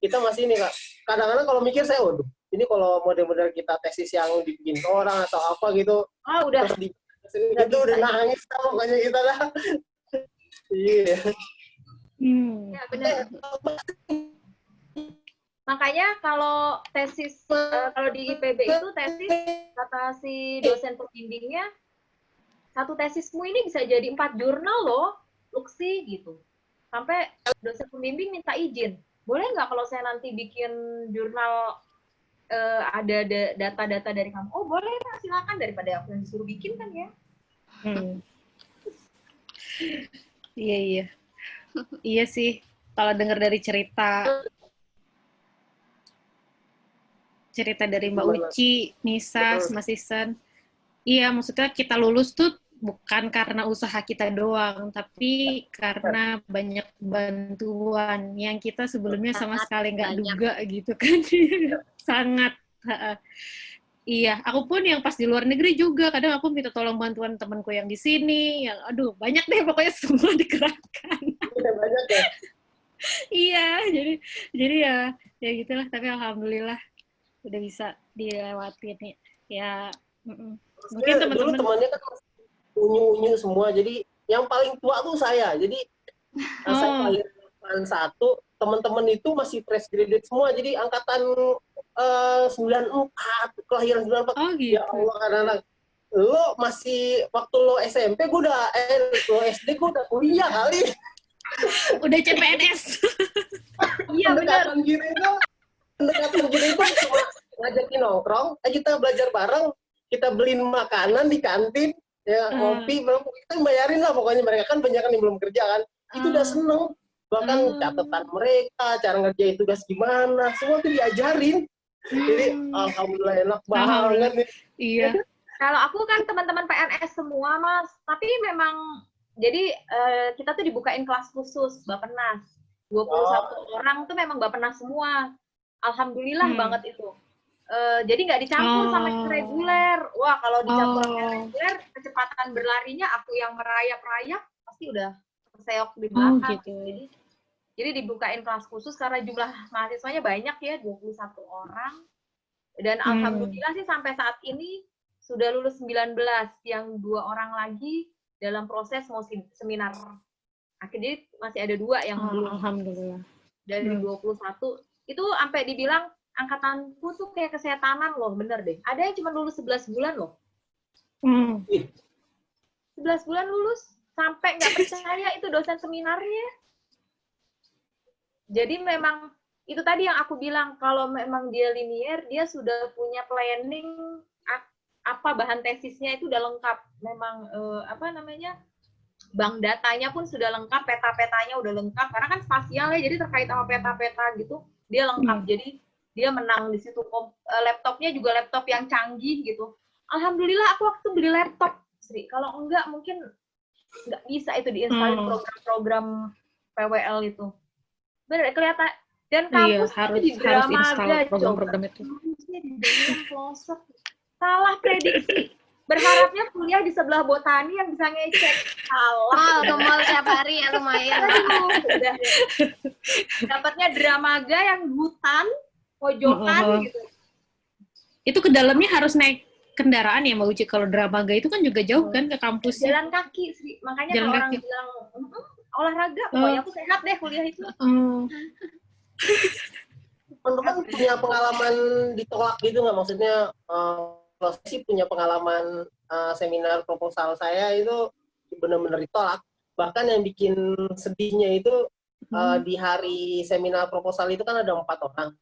kita masih ini Kak. Kadang-kadang kalau mikir saya, waduh, ini kalau model-model kita tesis yang dibikin orang atau apa gitu, Udah. terus itu udah nangis kan pokoknya kita dah. Iya. Ya benar. Makanya kalau tesis kalau di IPB itu tesis kata si dosen pembimbingnya, satu tesismu ini bisa jadi 4 jurnal loh, Luxi gitu. Sampai dosen pembimbing minta izin, boleh nggak kalau saya nanti bikin jurnal ada data-data dari kamu? Oh boleh, silakan, daripada aku yang disuruh bikin kan ya. Iya. Iya sih, kalau dengar dari cerita dari Mbak Uci, Nisa, Mas Isan, iya maksudnya kita lulus tuh bukan karena usaha kita doang, tapi karena banyak bantuan yang kita sebelumnya sama sekali nggak duga gitu kan. Sangat. Iya, aku pun yang pas di luar negeri juga, kadang aku minta tolong bantuan temanku yang di sini, yang aduh banyak deh pokoknya semua dikerahkan. Banyak ya. Iya, jadi ya gitulah, tapi alhamdulillah udah bisa dilewatin nih. Ya, mungkin teman-teman dulu temannya kan unyu-unyu semua, jadi yang paling tua tuh saya. Jadi saya kelahiran 1, teman-teman itu masih fresh graduate semua, jadi angkatan 94, kelahiran 94. Oh gitu. Ya Allah, anak-anak lo masih waktu lo SMP, gue udah lo SD gue udah kuliah kali. Udah CPNS. Iya benar. Pendekatan gini itu cuma ngajakin nongkrong, kita belajar bareng, kita beliin makanan di kantin, ya kopi, kita bayarin lah pokoknya. Mereka kan banyak yang belum kerja kan, itu udah seneng. Bahkan catatan mereka, cara ngerjain tugas gimana, semua tuh diajarin. Jadi alhamdulillah enak banget nih. Iya. Kalau aku kan teman-teman PNS semua Mas, tapi memang jadi kita tuh dibukain kelas khusus Bappenas. 21 orang tuh memang Bappenas semua. Alhamdulillah banget itu. Jadi nggak dicampur sama yang reguler. Wah, kalau dicampur sama reguler, kecepatan berlarinya aku yang merayap-rayap pasti udah terseok di belakang. Gitu. Jadi dibukain kelas khusus karena jumlah mahasiswanya banyak ya, 21 orang. Dan alhamdulillah sih sampai saat ini sudah lulus 19, yang 2 orang lagi dalam proses mau seminar. Akhirnya masih ada 2 yang belum. Alhamdulillah. Dari 21 itu sampai dibilang angkatanku tuh kayak kesetanan loh, bener deh. Ada yang cuma lulus 11 bulan loh. 11 bulan lulus, sampai nggak percaya itu dosen seminarnya. Jadi memang itu tadi yang aku bilang, kalau memang dia linear, dia sudah punya planning apa bahan tesisnya itu udah lengkap. Memang bank datanya pun sudah lengkap, peta-petanya udah lengkap, karena kan spasial ya, jadi terkait sama peta-peta gitu, dia lengkap. Jadi dia menang di situ. Laptopnya juga laptop yang canggih gitu. Alhamdulillah aku waktu beli laptop, Sri. Kalau enggak mungkin nggak bisa itu diinstalin program-program PWL itu. Bener, kelihatan. Dan kampus harus di install program-program itu. Kampusnya di dalam pelosok. Salah prediksi. Berharapnya kuliah di sebelah botani yang bisa ngecek. Salah. Ke mall tiap hari ya lumayan. Udah. Dapatnya Dramaga yang hutan, pojokan gitu. Itu ke dalamnya harus naik kendaraan ya Mbak Uci? Kalau Dramaga itu kan juga jauh kan ke kampusnya? Jalan kaki sih. Makanya kalau orang bilang olahraga, pokoknya aku sehat deh kuliah itu. Teman-teman punya pengalaman ditolak gitu nggak? Maksudnya kalau saya sih punya pengalaman seminar proposal saya itu benar-benar ditolak. Bahkan yang bikin sedihnya itu di hari seminar proposal itu kan ada 4 orang.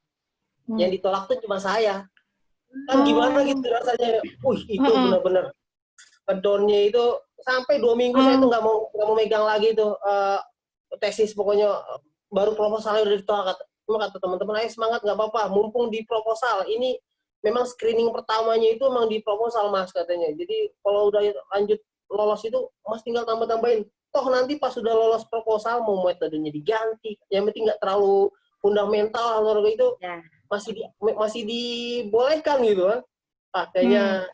Yang ditolak tuh cuma saya. Kan gimana gitu rasanya? Itu benar-benar kedonnya itu sampai 2 minggu saya tuh nggak mau megang lagi tuh tesis, pokoknya baru proposalnya udah ditolak. Cuma kata teman-teman, ayo semangat, nggak apa-apa, mumpung di proposal ini memang screening pertamanya itu memang di proposal Mas katanya. Jadi kalau udah lanjut lolos itu Mas tinggal tambah-tambahin. Toh nanti pas sudah lolos proposal mau metodenya diganti. Yang penting nggak terlalu fundamental atau itu masih dibolehkan gitu kan. Kayaknya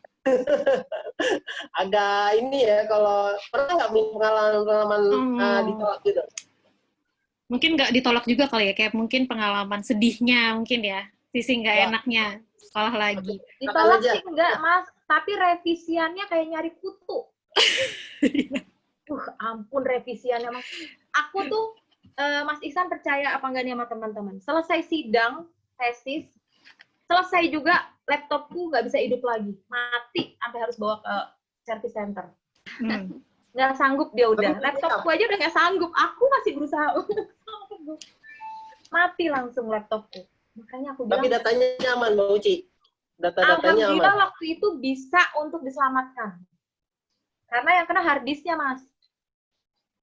agak ini ya, kalau pernah nggak pengalaman ditolak gitu? Mungkin nggak ditolak juga kali ya, kayak mungkin pengalaman sedihnya mungkin ya, sisi nggak enaknya sekolah lagi. Ditolak sih enggak, Mas. Tapi revisiannya kayak nyari kutu. Ampun revisiannya, Mas. Aku tuh, Mas Ihsan percaya apa enggak nih sama teman-teman? Selesai sidang, tesis, selesai juga laptopku nggak bisa hidup lagi. Mati, sampai harus bawa ke service center. Nggak sanggup dia udah. Laptopku aja udah nggak sanggup. Aku masih berusaha untuk sanggup. Mati langsung laptopku. Makanya aku bilang. Tapi datanya aman, Mbak Uci. Data-datanya aman. Alhamdulillah waktu itu bisa untuk diselamatkan. Karena yang kena hard disknya, Mas.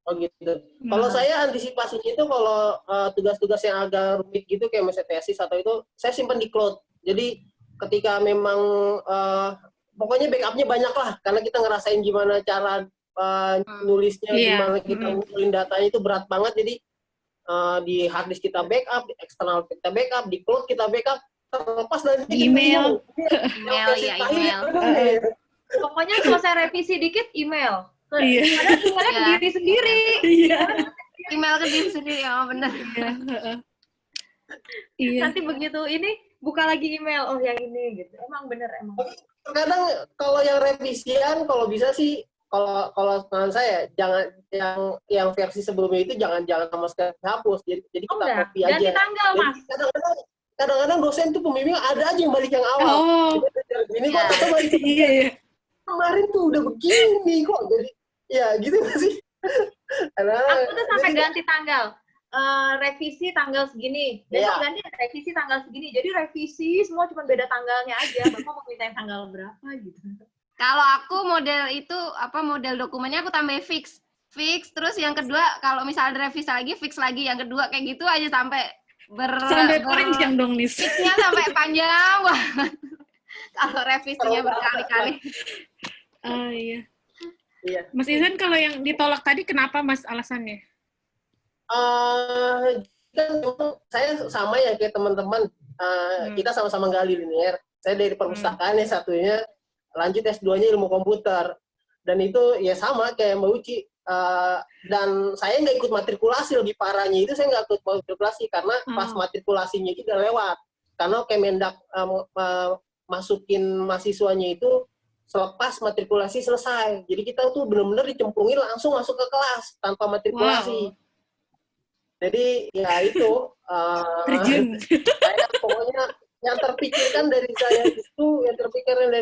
Oh gitu. Kalau saya antisipasinya itu kalau tugas-tugas yang agak rumit gitu kayak misalnya tesis atau itu, saya simpan di cloud. Jadi ketika memang pokoknya backupnya banyak lah, karena kita ngerasain gimana cara nulisnya, gimana kita ngumpulin datanya itu berat banget. Jadi di hard disk kita backup, di eksternal kita backup, di cloud kita backup, terlepas nanti email. Pokoknya selesai revisi dikit email. Iya. Padahal emailnya ke diri sendiri. Iya. Email ke diri sendiri, benar. Iya. Nanti begitu ini buka lagi email, oh yang ini gitu. Emang bener emang. Terkadang kalau yang revisian kalau bisa sih kalau saran saya jangan yang versi sebelumnya itu jangan sama sekali hapus. Jadi kita copy aja. Ganti tanggal, Mas. Kadang-kadang dosen tuh pembimbing ada aja yang balik yang awal. Ini kok tetap balik. Iya. Kemarin tuh udah begini kok. Jadi ya gitu nggak sih? Aku tuh sampai ganti tanggal. Revisi tanggal segini, besok ganti revisi tanggal segini. Jadi revisi semua cuma beda tanggalnya aja. Bapak mau mintain tanggal berapa gitu. Kalau aku model itu model dokumennya aku tambah fix. Terus yang kedua kalau misalnya revisi lagi fix lagi yang kedua kayak gitu aja sampai panjang dong nih. Fixnya sampai panjang banget. Kalau revisinya berkali-kali. Iya. Mas Ihsan kalau yang ditolak tadi kenapa Mas alasannya? Kan saya sama ya kayak teman-teman, kita sama-sama gali linear. Saya dari perpustakaan ya satunya, lanjut S2-nya ilmu komputer. Dan itu ya sama kayak Mbak Uci. Dan saya nggak ikut matrikulasi, lebih parahnya itu saya nggak ikut matrikulasi karena pas matrikulasinya itu udah lewat. Karena Kemendak masukin mahasiswanya itu selepas matrikulasi selesai. Jadi kita tuh benar-benar dicemplungin langsung masuk ke kelas tanpa matrikulasi. Wow. Jadi ya itu saya pokoknya yang terpikirkan dari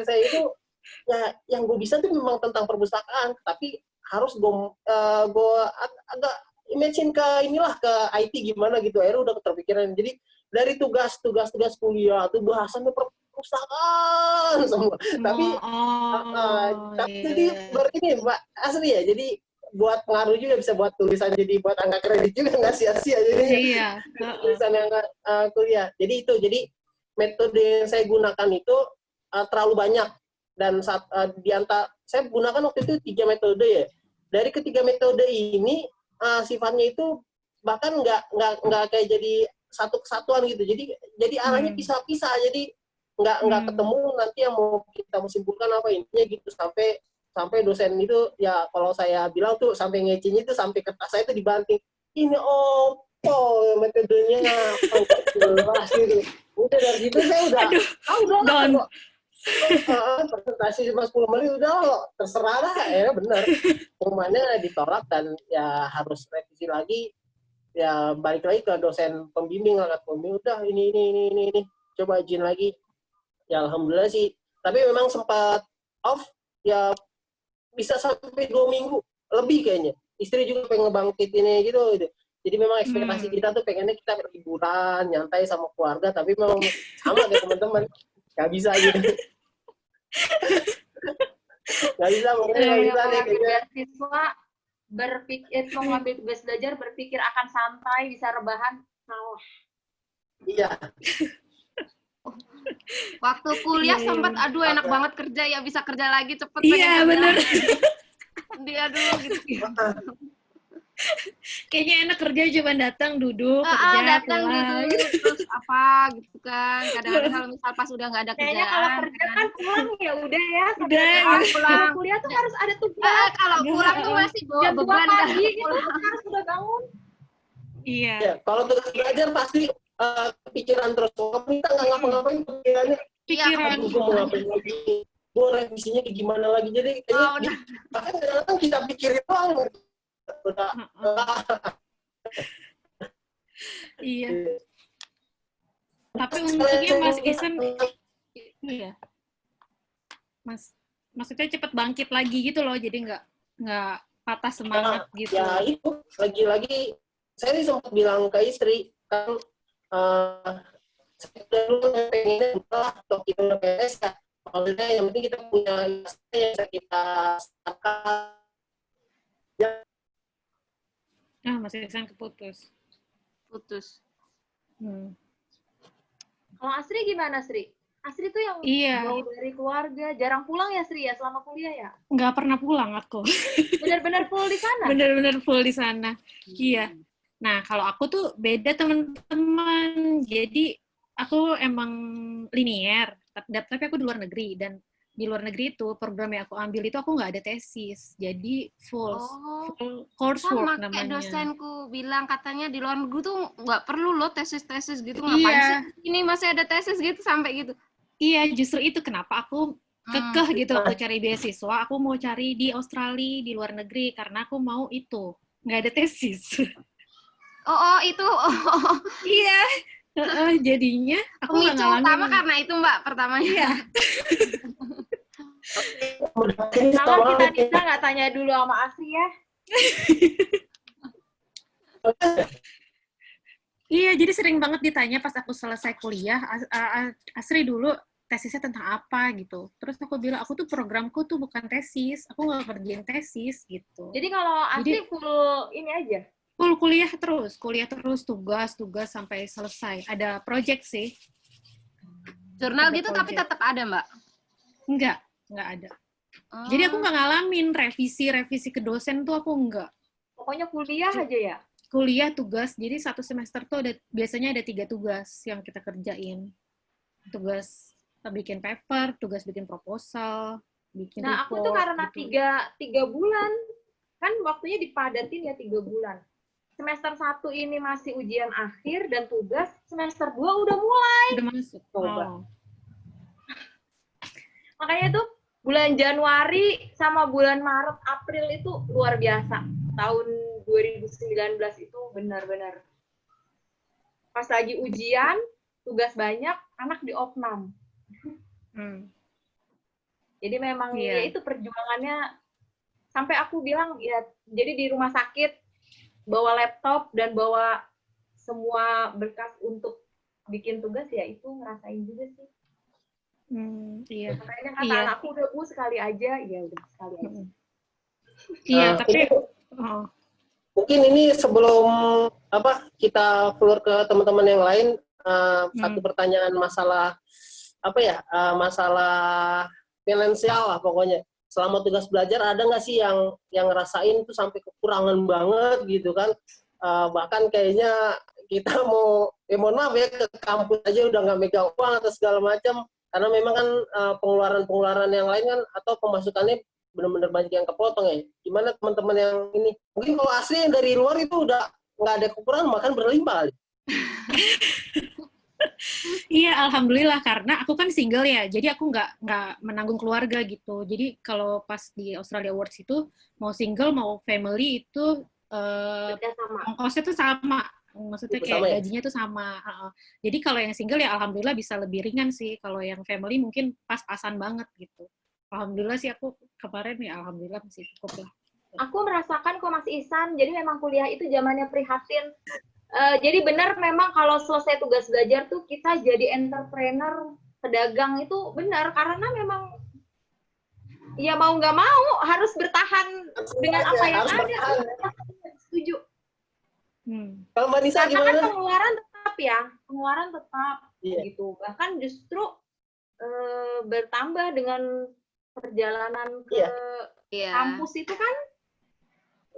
saya itu ya yang gue bisa tuh memang tentang perpustakaan, tapi harus gue agak imagine ke IT gimana gitu. Akhirnya udah terpikiran. Jadi dari tugas kuliah tuh bahasannya perpustakaan semua. Tapi jadi ini Mbak asli ya. Jadi buat pengaruh juga bisa buat tulisan, jadi buat angka kredit juga nggak sia-sia jadi tulisan yang kuliah. Jadi metode yang saya gunakan itu terlalu banyak dan saya gunakan waktu itu 3 metode ya. Dari ketiga metode ini sifatnya itu bahkan nggak kayak jadi satu kesatuan gitu. Jadi arahnya pisah-pisah. Jadi nggak ketemu nanti yang mau kita simpulkan apa intinya gitu sampai dosen itu ya kalau saya bilang tuh sampai ngecinya itu sampai kertas saya itu dibanting. Ini metodenya jelas gitu. Udah dari situ saya udah presentasi cuma 10 menit udah terserah lah ya benar. Pengumumannya ditolak dan ya harus revisi lagi. Ya balik lagi ke dosen pembimbing udah ini coba izin lagi. Ya alhamdulillah sih. Tapi memang sempat off ya bisa sampai 2 minggu lebih kayaknya. Istri juga pengen ngebangkitinnya gitu. Jadi memang ekspektasi kita tuh pengennya kita liburan, nyantai sama keluarga, tapi memang sama kayak teman-teman. Nggak bisa gitu. Nggak bisa, mungkin nggak bisa nih kayaknya. Siswa berpikir, mau ngambil tugas belajar, berpikir akan santai, bisa rebahan, salah. Iya. Waktu kuliah sempat enak banget kerja ya, bisa kerja lagi cepet. Iya benar. Dia dulu gitu. Kayaknya enak kerja cuma datang duduk kerja pulang. Terus apa gitu kan. Kadang-kadang kalau misal pas udah nggak ada kerjaan. Kayaknya kalau kerja kan pulang ya udah ya. Udah pulang. Kuliah tuh harus ada tugas. Kalau pulang tuh masih bawa beban pagi gitu harus udah bangun. Iya. Ya, kalau tugas belajar pasti kepikiran terus. Kalau kita nggak ngapa-ngapain, pikirannya, Pikiran. aduh, gue mau ngapain lagi? Gue revisinya kayak gimana lagi? Jadi kayaknya Oh, udah. bahkan kadang-kadang kita pikirin doang. Udah, Iya. Tapi untungnya Mas Isan, iya. Maksudnya cepet bangkit lagi gitu loh, jadi nggak patah semangat gitu. Ya itu lagi-lagi saya sih sempat bilang ke istri kan, saya dulu pengennya udahlah atau kita udah beres ya. Maksudnya yang penting kita punya ijazah yang bisa kita startkan. Ah, Mas Isan keputus. Putus. Kalau Asri gimana, Sri? Asri tuh yang Iya. jauh dari keluarga, jarang pulang ya, Sri, ya, selama kuliah ya? Nggak pernah pulang aku. Benar-benar full di sana? Bener-bener full di sana. Iya. Nah, kalau aku tuh beda teman-teman. Jadi, aku emang linear. Tapi aku di luar negeri. Dan di luar negeri itu, program yang aku ambil itu aku nggak ada tesis. Jadi, full coursework Sama kayak namanya. dosenku bilang katanya di luar negeri tuh nggak perlu loh tesis-tesis gitu. Ngapain sih ini masih ada tesis gitu sampai gitu. Iya, justru itu kenapa aku kekeh gitu waktu cari beasiswa. Aku mau cari di Australia, di luar negeri, karena aku mau itu. Nggak ada tesis. Itu. Iya. Jadinya aku nggak Pemicu ngalamin. utama karena itu, Mbak, pertamanya. Iya. Kalau kita Nisa nggak tanya dulu sama Asri ya. Iya, jadi sering banget ditanya pas aku selesai kuliah, Asri dulu tesisnya tentang apa gitu. Terus aku bilang, aku tuh programku tuh bukan tesis, aku nggak kerjain tesis gitu. Jadi kalau Asri full ini aja? Full kuliah terus, tugas sampai selesai. Ada project sih. Jurnal gitu tapi tetap ada, Mbak? Enggak ada. Jadi aku nggak ngalamin revisi ke dosen tuh, aku enggak. Pokoknya kuliah aja ya? Kuliah, tugas. Jadi satu semester tuh biasanya ada 3 tugas yang kita kerjain. Tugas bikin paper, tugas bikin proposal, bikin report. Nah, aku tuh karena gitu. tiga bulan, kan waktunya dipadatin ya 3 bulan. Semester 1 ini masih ujian akhir dan tugas, semester 2 udah mulai. Udah masuk. Makanya tuh bulan Januari sama bulan Maret, April itu luar biasa. Tahun 2019 itu benar-benar. Pas lagi ujian, tugas banyak, anak di opnam. Jadi memang ya itu perjuangannya, sampai aku bilang ya, jadi di rumah sakit bawa laptop dan bawa semua berkas untuk bikin tugas, ya itu ngerasain juga sih. Iya. Makanya kata anakku udah sekali aja, ya udah sekali aja. Iya, tapi mungkin ini sebelum kita keluar ke teman-teman yang lain, satu pertanyaan masalah masalah finansial lah pokoknya. Selama tugas belajar ada nggak sih yang ngerasain tuh sampai kekurangan banget gitu kan? Bahkan kayaknya kita mohon maaf ya, ke kampus aja udah nggak megang uang atau segala macam, karena memang kan pengeluaran yang lain kan atau pemasukannya benar-benar banyak yang kepotong ya. Gimana teman-teman yang ini? Mungkin kalau asli yang dari luar itu udah nggak ada kekurangan, makan berlimpah kali. Iya, alhamdulillah, karena aku kan single ya, jadi aku nggak menanggung keluarga gitu. Jadi kalau pas di Australia Awards itu, mau single mau family itu ongkosnya tuh sama. Maksudnya kayak gajinya tuh sama. Jadi kalau yang single ya alhamdulillah bisa lebih ringan sih. Kalau yang family mungkin pas-pasan banget gitu. Alhamdulillah sih aku kemarin ya alhamdulillah masih cukup lah. Aku merasakan kok Mas Ihsan, jadi memang kuliah itu zamannya prihatin. Jadi benar memang kalau selesai tugas belajar tuh kita jadi entrepreneur, pedagang itu benar, karena memang ya mau nggak mau harus bertahan dengan apa yang ada. Setuju. Kalau Mbak Nisa karena gimana? Kan pengeluaran tetap gitu. Bahkan justru bertambah dengan perjalanan ke kampus itu kan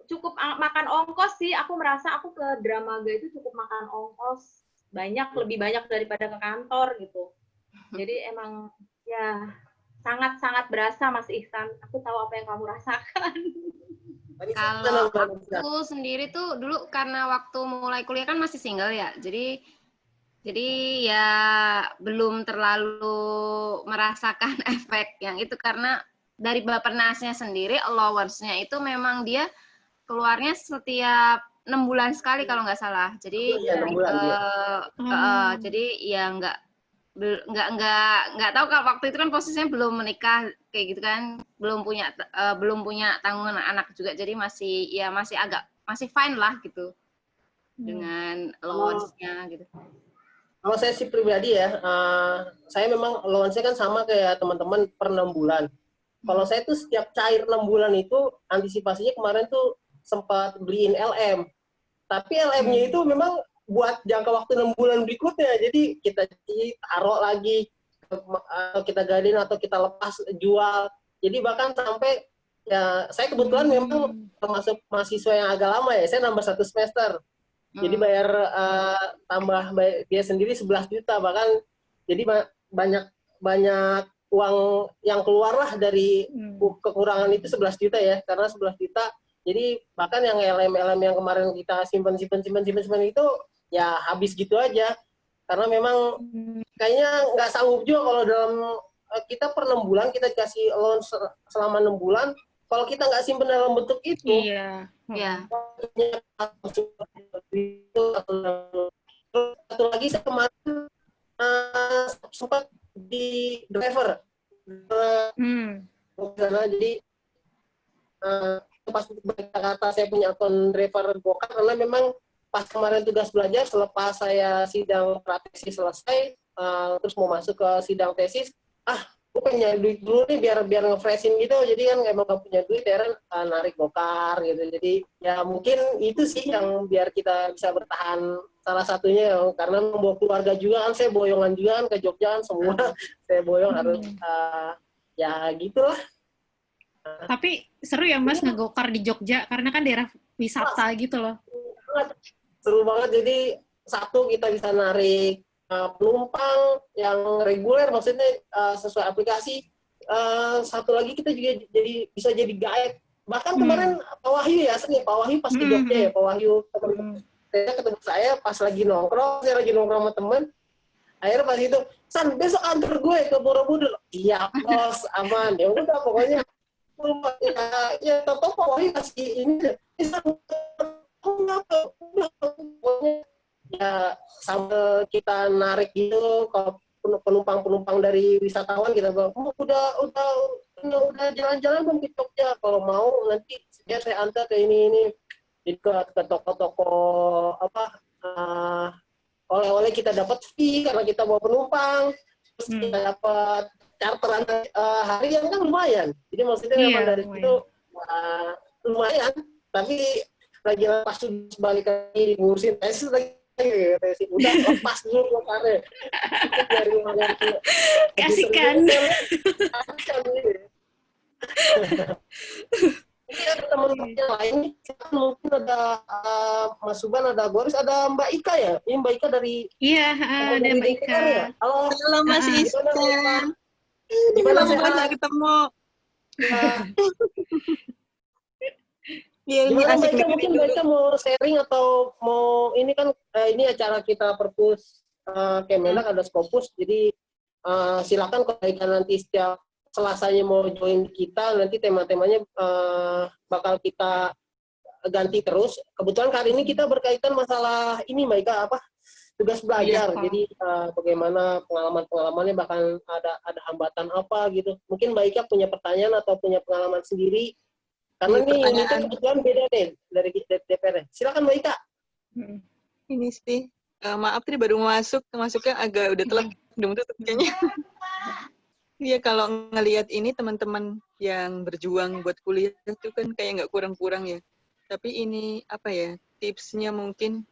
cukup makan ongkos sih. Aku merasa aku ke Dramaga itu cukup makan ongkos lebih banyak daripada ke kantor gitu. Jadi emang ya sangat-sangat berasa Mas Ihsan. Aku tahu apa yang kamu rasakan. Kalau aku sendiri tuh dulu karena waktu mulai kuliah kan masih single ya, jadi ya belum terlalu merasakan efek yang itu karena dari Bapernasnya sendiri allowance-nya itu memang dia keluarnya setiap 6 bulan sekali kalau nggak salah. Jadi Iya, 6 bulan dia. jadi ya nggak tahu kalau waktu itu kan posisinya belum menikah kayak gitu kan, belum punya tanggungan anak juga, jadi masih fine lah gitu dengan allowance-nya gitu. Kalau saya sih pribadi ya, saya memang allowance-nya kan sama kayak teman-teman per 6 bulan. Kalau saya tuh setiap cair 6 bulan itu, antisipasinya kemarin tuh sempat beliin LM. Tapi LM-nya itu memang buat jangka waktu 6 bulan berikutnya. Jadi kita taruh lagi, atau kita gadin, atau kita lepas, jual. Jadi bahkan sampai, ya saya kebetulan memang termasuk mahasiswa yang agak lama ya, saya nambah 1 semester. Jadi bayar tambah dia sendiri 11 juta bahkan, jadi banyak uang yang keluar lah dari kekurangan itu 11 juta ya, karena 11 juta. Jadi bahkan yang LM yang kemarin kita simpan itu ya habis gitu aja. Karena memang kayaknya nggak sanggup juga kalau dalam kita per 6 bulan kita kasih loan selama 6 bulan. Kalau kita nggak simpan dalam bentuk itu, Iya. Satu lagi saya kemarin sempat di driver karena jadi pas kata saya punya akun driver Gokar, karena memang pas kemarin tugas belajar selepas saya sidang pratesis selesai, terus mau masuk ke sidang tesis, gue pengen nyari duit dulu nih biar nge-freshin gitu, jadi kan emang gak punya duit ya narik Gokar gitu. Jadi ya mungkin itu sih yang biar kita bisa bertahan, salah satunya karena membawa keluarga juga kan, saya boyongan juga kan ke Jogja kan, semua saya boyong harus ya gitulah. Tapi seru ya Mas ngegokar di Jogja karena kan daerah wisata gitu loh. Seru banget, jadi satu kita bisa narik penumpang yang reguler, maksudnya sesuai aplikasi. Satu lagi kita juga bisa jadi guide. Bahkan kemarin Pak Wahyu ya, sering Pak Wahyu pas ke Jogja ya, Pak Wahyu ketemu saya pas lagi nongkrong, saya lagi nongkrong sama temen. Akhirnya pas itu, San, besok antar gue ke Borobudur. Iya bos, aman. Ya udah pokoknya. Ya Pak Wahyu kasih ini. Ya sambil kita narik gitu, kalau penumpang dari wisatawan kita bilang, udah jalan-jalan belum ke Jogja, kalau mau nanti saya antar ke ini jadi ke toko-toko oleh-oleh kita dapat fee karena kita bawa penumpang, terus kita dapat charteran harian kan lumayan, jadi maksudnya memang dari situ lumayan, tapi lagi pas balik lagi ngurusin tesis lagi udah lepas dulu Gokarnya. Kasihkan. Ini ada teman-teman yang lain, mungkin ada Mas Suban, ada Boris, ada Mbak Ika ya? Ini Mbak Ika dari... Iya, ada Mbak Ika. Ya? Halo Mas Iskan. Gimana sehat? Ketemu. Ya, gimana Mbak Ika, mungkin Mbak Ika mau sharing atau mau, ini kan ini acara kita perpus Kemenak, ada Skopus, jadi silakan kalau Mbak Ika nanti setiap Selasanya mau join kita, nanti tema-temanya bakal kita ganti terus. Kebetulan kali ini kita berkaitan masalah ini Mbak Ika, tugas belajar. Iya, jadi bagaimana pengalaman-pengalamannya, bahkan ada hambatan apa gitu. Mungkin Mbak Ika punya pertanyaan atau punya pengalaman sendiri. Karena ini kan kebetulan beda deh dari DPR. Silakan Mbak Ika. Ini sih, maaf tadi baru masuknya agak udah telat, udah tutup kayaknya. Iya, kalau ngelihat ini teman-teman yang berjuang buat kuliah itu kan kayak nggak kurang-kurang ya. Tapi ini apa ya, tipsnya mungkin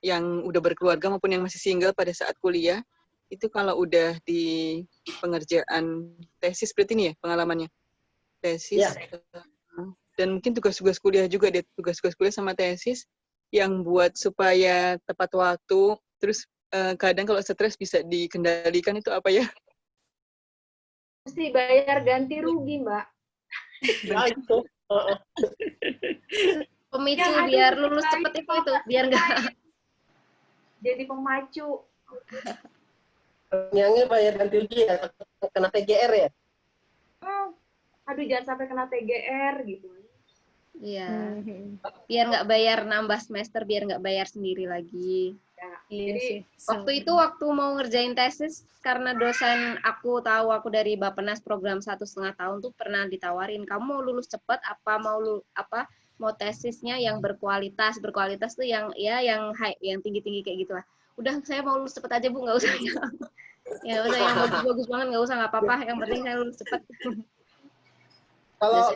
yang udah berkeluarga maupun yang masih single pada saat kuliah, itu kalau udah di pengerjaan tesis berarti ini ya pengalamannya. Tesis, dan mungkin tugas-tugas kuliah juga deh, tugas-tugas kuliah sama tesis yang buat supaya tepat waktu, terus kadang kalau stres bisa dikendalikan itu apa ya? Mesti bayar ganti rugi, Mbak. Ya itu. Pemicu Yang ada biar yang lulus lain cepet itu, biar nggak. Jadi pemacu. Nyangnya bayar ganti rugi ya, kena TGR ya. Aduh, jangan sampai kena TGR gitu. Iya, biar nggak bayar nambah semester, biar nggak bayar sendiri lagi. Ya, Iya jadi sih. Waktu mau ngerjain tesis, karena dosen aku tahu aku dari Bappenas program 1,5 tahun tuh pernah ditawarin, kamu mau lulus cepat apa mau tesisnya yang berkualitas tuh yang high, yang tinggi kayak gitulah. Udah, saya mau lulus cepat aja Bu, nggak usah ya udah yang bagus-bagus banget nggak usah, nggak apa-apa, yang penting saya lulus cepat.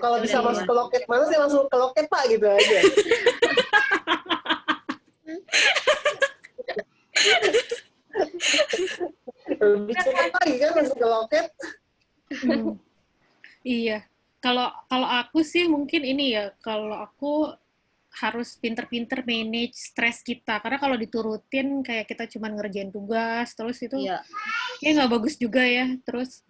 Kalau bisa masuk ke loket mana sih, langsung ke loket Pak gitu aja. Lebih cepat lagi kan masuk ke loket. Iya. Kalau aku sih mungkin ini ya, kalau aku harus pinter-pinter manage stres kita, karena kalau diturutin kayak kita cuma ngerjain tugas terus itu kayak nggak bagus juga ya. Terus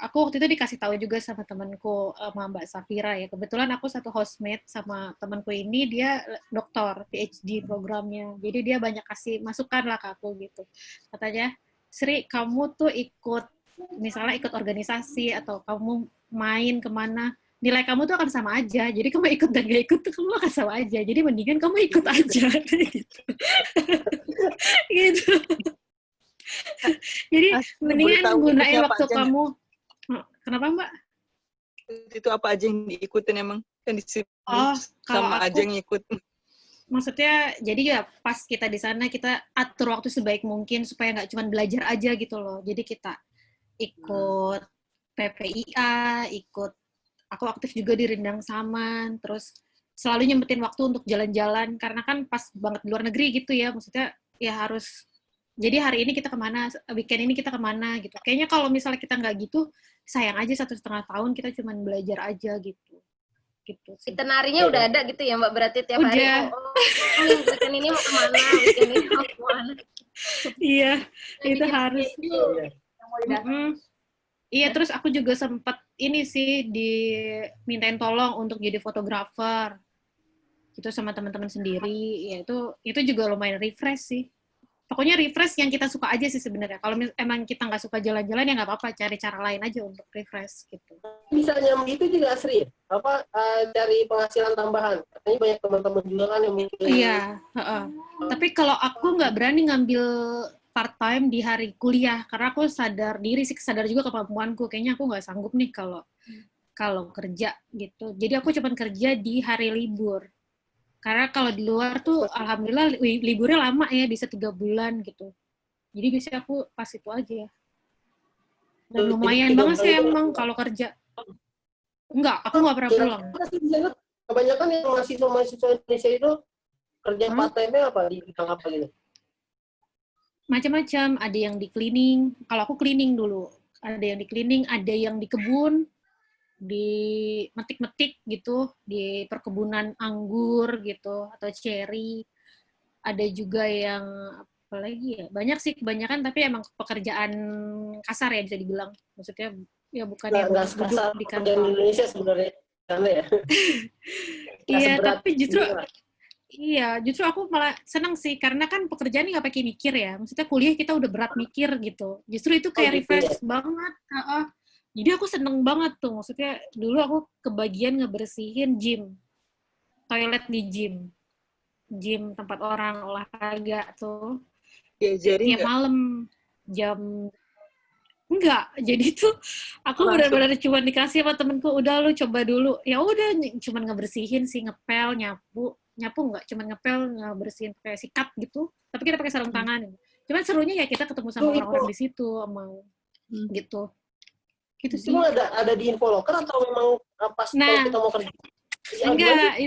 aku waktu itu dikasih tahu juga sama temanku, sama Mbak Safira ya, kebetulan aku satu housemate sama temanku ini, dia doktor PhD programnya, jadi dia banyak kasih masukan lah ke aku gitu. Katanya, Sri, kamu tuh misalnya ikut organisasi atau kamu main kemana, nilai kamu tuh akan sama aja. Jadi kamu ikut dan gak ikut tuh kamu akan sama aja. Jadi mendingan kamu ikut aja. Gitu. Gitu. Jadi mendingan gunain waktu kamu. Kenapa Mbak? Itu apa aja yang diikutin emang? Kan di sini aku, sama aja yang ikut. Maksudnya, jadi ya pas kita di sana kita atur waktu sebaik mungkin supaya nggak cuma belajar aja gitu loh. Jadi kita ikut PPIA, aku aktif juga di Rindang Saman, terus selalu nyempetin waktu untuk jalan-jalan, karena kan pas banget di luar negeri gitu ya, maksudnya ya harus, jadi hari ini kita kemana, weekend ini kita kemana gitu. Kayaknya kalau misalnya kita nggak gitu, sayang aja 1,5 tahun kita cuma belajar aja gitu. Gitu sih. Itinerarinya udah ada gitu ya Mbak, berarti tiap hari weekend ini mau kemana, weekend ini mau kemana. Iya, itu harus. Iya, terus aku juga sempat ini sih dimintain tolong untuk jadi fotografer. Itu sama teman-teman sendiri. Ya itu juga lumayan refresh sih. Pokoknya refresh yang kita suka aja sih sebenarnya. Kalau emang kita nggak suka jalan-jalan ya nggak apa-apa, cari cara lain aja untuk refresh gitu. Bisa nyambi itu juga Sri, cari penghasilan tambahan. Katanya banyak teman-teman juga kan yang mungkin. Iya, tapi kalau aku nggak berani ngambil part-time di hari kuliah, karena aku sadar juga kemampuanku. Kayaknya aku nggak sanggup nih kalau kerja gitu. Jadi aku cuma kerja di hari libur. Karena kalau di luar tuh, alhamdulillah liburnya lama ya, bisa 3 bulan gitu. Jadi biasanya aku pas itu aja ya. Dan lumayan banget sih emang kalau kerja. Enggak, aku nggak pernah pulang. Kebanyakan yang mahasiswa Indonesia itu kerja part-time-nya apa? Di bidang apa gitu? Macam-macam, ada yang di cleaning. Kalau aku cleaning dulu. Ada yang di cleaning, ada yang di kebun, di metik-metik gitu, di perkebunan anggur gitu, atau cherry. Ada juga yang apa lagi ya? Banyak sih kebanyakan, tapi emang pekerjaan kasar ya bisa dibilang. Maksudnya ya bukan yang duduk di kantor. Di Indonesia sebenarnya karena ya. Iya, tapi justru aku malah seneng sih, karena kan pekerjaan nggak pakai mikir ya. Maksudnya kuliah kita udah berat mikir gitu. Justru itu kayak refresh banget. Jadi aku seneng banget tuh. Maksudnya dulu aku kebagian ngebersihin gym. Toilet di gym. Gym tempat orang olahraga tuh. Diajarin tiap malam jam enggak, jadi tuh aku benar-benar cuma dikasih sama temenku, udah lu coba dulu. Ya udah, cuma ngebersihin sih, ngepel, nyapu enggak, cuma ngepel, ngebersihin pakai sikat gitu. Tapi kita pakai sarung tangan. Cuman serunya ya kita ketemu sama orang-orang di situ, sama gitu. Gitu sih. Itu ada di Infoloker atau memang pas kalau kita mau kerja? Enggak,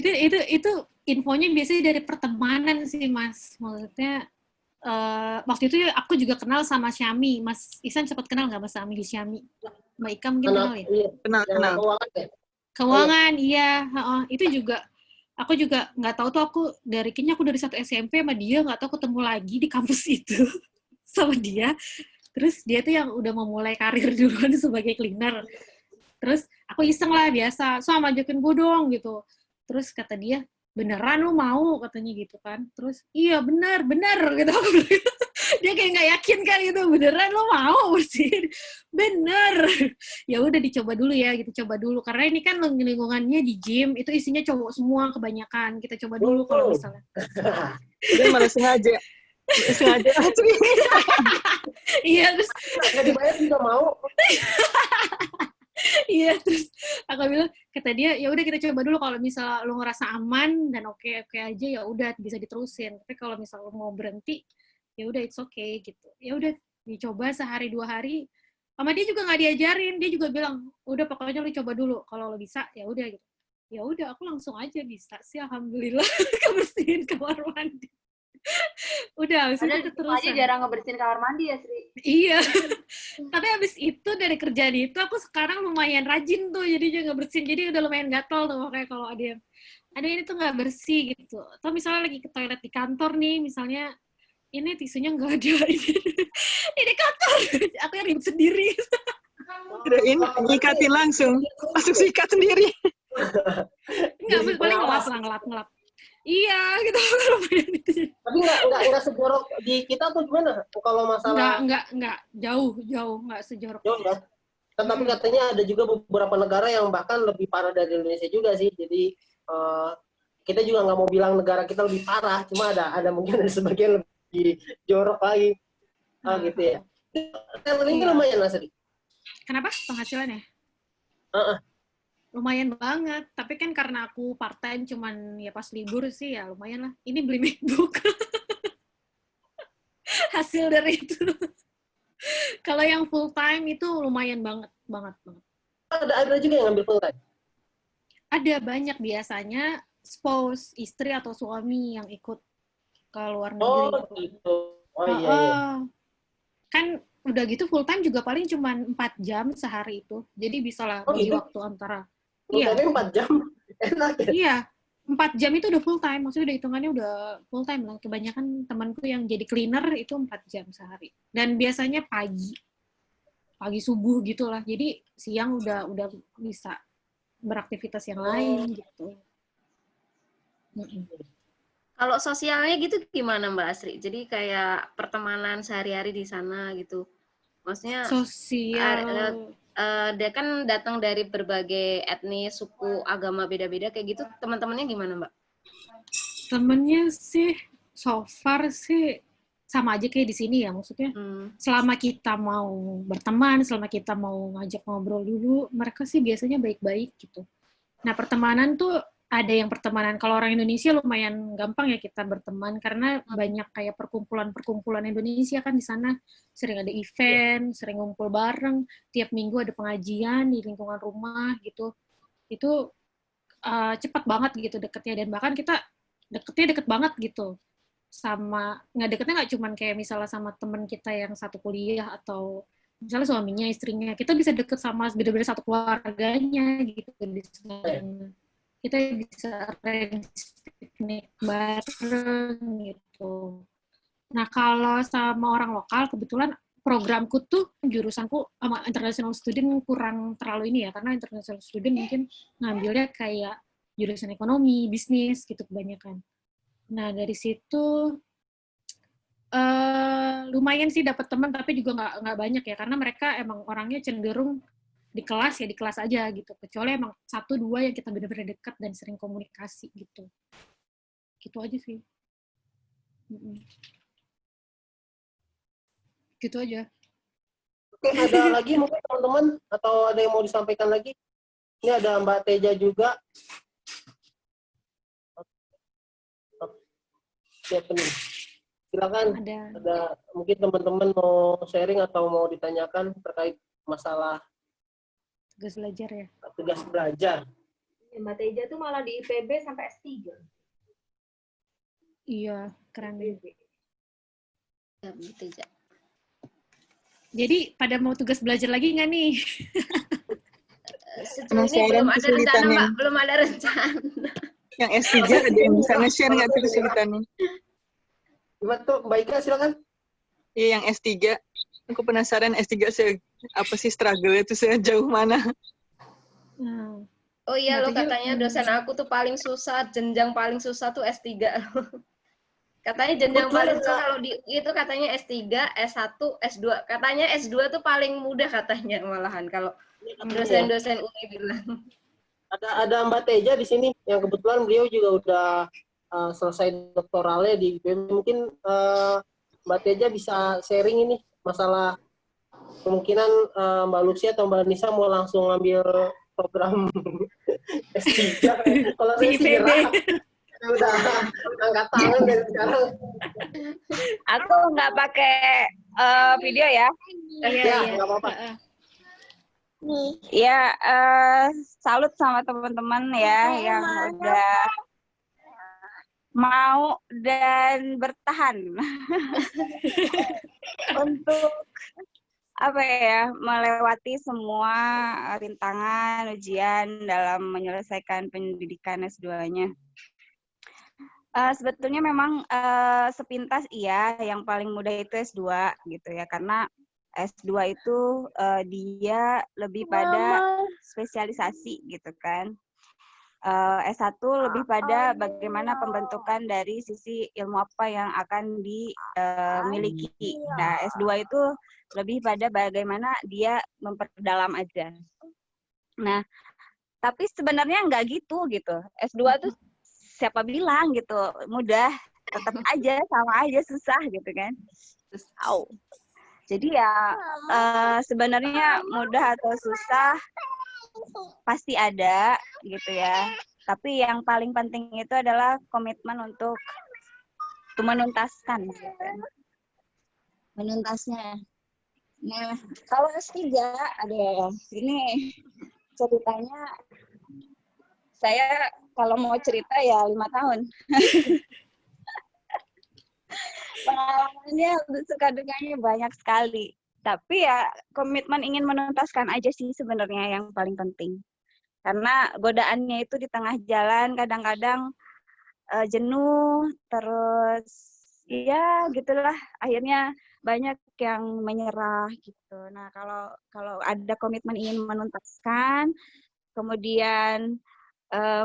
itu infonya biasanya dari pertemanan sih, Mas. Maksudnya waktu itu aku juga kenal sama Syami. Mas Isan sempat kenal nggak Mas Syami di Syami? Mbak Ika mungkin kenal ya? Iya. Kenal. Keuangan, iya. Itu juga, aku juga nggak tahu tuh kayaknya aku dari satu SMP sama dia, nggak tahu ketemu lagi di kampus itu sama dia. Terus dia tuh yang udah memulai karir duluan sebagai cleaner. Terus Aku iseng lah biasa, sama ajakin gue dong gitu. Terus kata dia, beneran lu mau katanya gitu kan. Terus iya bener gitu. Dia kayak nggak yakin kan gitu, beneran lo mau bersihin? Bener. Ya udah dicoba dulu ya gitu, coba dulu karena ini kan lingkungannya di gym itu isinya cowok semua kebanyakan. Kita coba dulu kalau misalnya. Dia malah sengaja asli. Iya terus nggak dibayar juga mau. iya terus aku bilang, kata dia ya udah kita coba dulu, kalau misal lo ngerasa aman dan oke aja ya udah bisa diterusin. Tapi kalau misal lo mau berhenti ya udah it's okay gitu. Ya udah dicoba sehari 2 hari. Sama dia juga nggak diajarin, dia juga bilang udah pokoknya lo coba dulu, kalau lo bisa ya udah gitu. Ya udah aku langsung aja bisa sih alhamdulillah kebersihin kamar mandi. Udah habis itu Padahal keterusan. aja jarang ngebersihin kamar mandi ya, Sri. Iya. Tapi habis itu dari kerjaan itu aku sekarang lumayan rajin tuh, jadinya ngebersihin. Jadi udah lumayan gatel tuh kayak kalau ada yang aduh ini tuh nggak bersih gitu. Atau misalnya lagi ke toilet di kantor nih, misalnya ini tisunya nggak ada, ini kantor, aku yang ribet sendiri. Kirain nyikatin langsung, langsung sikat sendiri. Nggak, paling ngelap. Iya, gitu. Tapi nggak sejorok di kita tuh gimana? Kalau masalah Nggak, jauh, nggak sejorok. jauh ya. Tapi katanya ada juga beberapa negara yang bahkan lebih parah dari Indonesia juga sih. Jadi kita juga nggak mau bilang negara kita lebih parah, cuma ada mungkin ada sebagian lebih jorok lagi, gitu ya. Travelingnya lumayan lah Sri. Kenapa penghasilannya? Lumayan banget, tapi kan karena aku part time cuman ya pas libur sih ya lumayan lah. Ini beli MacBook. Hasil dari itu. Kalau yang full time itu lumayan banget. Ada juga yang ngambil full time. Ada banyak, biasanya spouse, istri atau suami yang ikut ke luar negeri. Oh gitu. Oh iya. Kan udah gitu full time juga paling cuman 4 jam sehari itu. Jadi bisa lah bagi gitu? waktu antara. Iya. 4 jam. Enak ya? Iya. 4 jam itu udah full time. Maksudnya udah hitungannya udah full time lah. Kebanyakan temanku yang jadi cleaner itu 4 jam sehari. Dan biasanya pagi subuh gitulah. Jadi siang udah bisa beraktivitas yang lain gitu. Kalau sosialnya gitu gimana Mbak Asri? Jadi kayak pertemanan sehari-hari di sana gitu. Maksudnya sosial. Dia kan datang dari berbagai etnis, suku, agama beda-beda kayak gitu. Teman-temannya gimana Mbak? Temennya sih so far sih sama aja kayak di sini ya, maksudnya selama kita mau berteman, selama kita mau ngajak ngobrol dulu, mereka sih biasanya baik-baik gitu. Nah pertemanan tuh ada yang pertemanan, kalau orang Indonesia lumayan gampang ya kita berteman karena banyak kayak perkumpulan Indonesia kan di sana, sering ada event, sering ngumpul bareng, tiap minggu ada pengajian di lingkungan rumah gitu. Itu cepat banget gitu deketnya, dan bahkan kita deketnya deket banget gitu. Sama nggak deketnya nggak cuman kayak misalnya sama teman kita yang satu kuliah atau misalnya suaminya, istrinya, kita bisa deket sama bener-bener satu keluarganya gitu di sana. Kita bisa arrange piknik bareng gitu. Nah kalau sama orang lokal kebetulan programku tuh jurusanku sama international student kurang terlalu ini ya, karena international student mungkin ngambilnya kayak jurusan ekonomi, bisnis gitu kebanyakan. Nah dari situ lumayan sih dapat teman, tapi juga nggak banyak ya, karena mereka emang orangnya cenderung di kelas ya di kelas aja gitu, kecuali emang 1-2 yang kita benar-benar dekat dan sering komunikasi gitu aja sih. Gitu aja. Oke, ada lagi mungkin teman-teman atau ada yang mau disampaikan lagi? Ini ada Mbak Teja juga. Silakan. Ada mungkin teman-teman mau sharing atau mau ditanyakan terkait masalah tugas belajar ya. Tugas belajar. Mbak Teja tuh malah di IPB sampai S3. Iya, keren banget. Ya, Mbak Teja. Jadi pada mau tugas belajar lagi nggak nih? Sejauh ini belum ada rencana, Mbak. Belum ada rencana. Yang S3 ada yang bisa nge-share nggak tuh kesulitannya? Gimana tuh, Mbak Ika silakan. Iya, yang S3. Aku penasaran S3 apa sih struggle itu sejauh mana? Nah, Oh iya loh, Mbak Teja, katanya dosen aku tuh paling susah, jenjang paling susah tuh S3. Katanya jenjang Kebetulan paling ada susah kalau di UI itu katanya S3, S1, S2. Katanya S2 tuh paling mudah katanya malahan kalau ya, dosen-dosen UI bilang. ada Mbak Teja di sini yang kebetulan beliau juga udah selesai doktoralnya di IPB. Mungkin Mbak Teja bisa sharing ini masalah kemungkinan Mbak Lucy atau Mbak Nisa mau langsung ngambil program S3. Kalau di saya sih IPB. nyerah. Saya udah angkat tangan dari sekarang. Aku nggak pakai video ya. Iya, Ya, iya. nggak apa-apa. Ya, salut sama teman-teman ya yang udah mau dan bertahan untuk apa ya, melewati semua rintangan ujian dalam menyelesaikan pendidikan S2-nya. Sebetulnya memang sepintas iya, yang paling mudah itu S2 gitu ya, karena S2 itu dia lebih pada spesialisasi gitu kan. S1 lebih pada bagaimana pembentukan dari sisi ilmu apa yang akan dimiliki. Nah, S2 itu lebih pada bagaimana dia memperdalam aja. Nah, tapi sebenarnya nggak gitu. S2 tuh siapa bilang gitu mudah, tetap aja sama aja susah gitu kan. Jadi ya sebenarnya mudah atau susah pasti ada gitu ya. Tapi yang paling penting itu adalah komitmen untuk menuntaskan gitu. Menuntasnya. Nah, kalau S3 ada ini ceritanya, saya kalau mau cerita ya 5 tahun. Pengalamannya suka dukanya banyak sekali. Tapi ya komitmen ingin menuntaskan aja sih sebenarnya yang paling penting. Karena godaannya itu di tengah jalan kadang-kadang jenuh, terus ya gitulah, akhirnya banyak yang menyerah gitu. Nah, kalau ada komitmen ingin menuntaskan, kemudian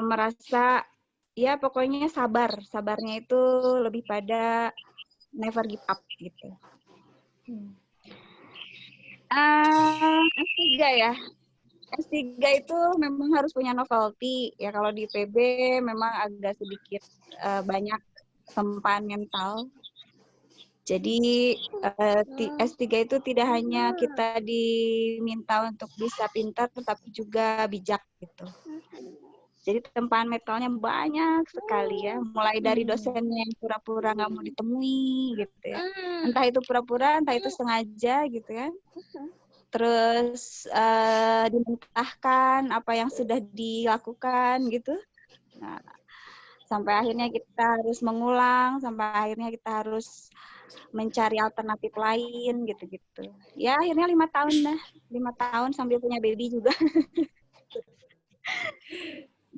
merasa ya pokoknya sabarnya itu lebih pada never give up gitu. S3 ya. S3 itu memang harus punya novelty. Ya kalau di IPB memang agak sedikit banyak tempaan mental. Jadi S3 itu tidak hanya kita diminta untuk bisa pintar, tetapi juga bijak gitu. Jadi tempaan mentalnya banyak sekali ya. Mulai dari dosennya yang pura-pura nggak mau ditemui gitu ya. Entah itu pura-pura, entah itu sengaja gitu ya. Terus dimentahkan apa yang sudah dilakukan gitu. Nah, sampai akhirnya kita harus mengulang, sampai akhirnya kita harus mencari alternatif lain gitu-gitu. Ya akhirnya 5 tahun dah, 5 tahun sambil punya baby juga.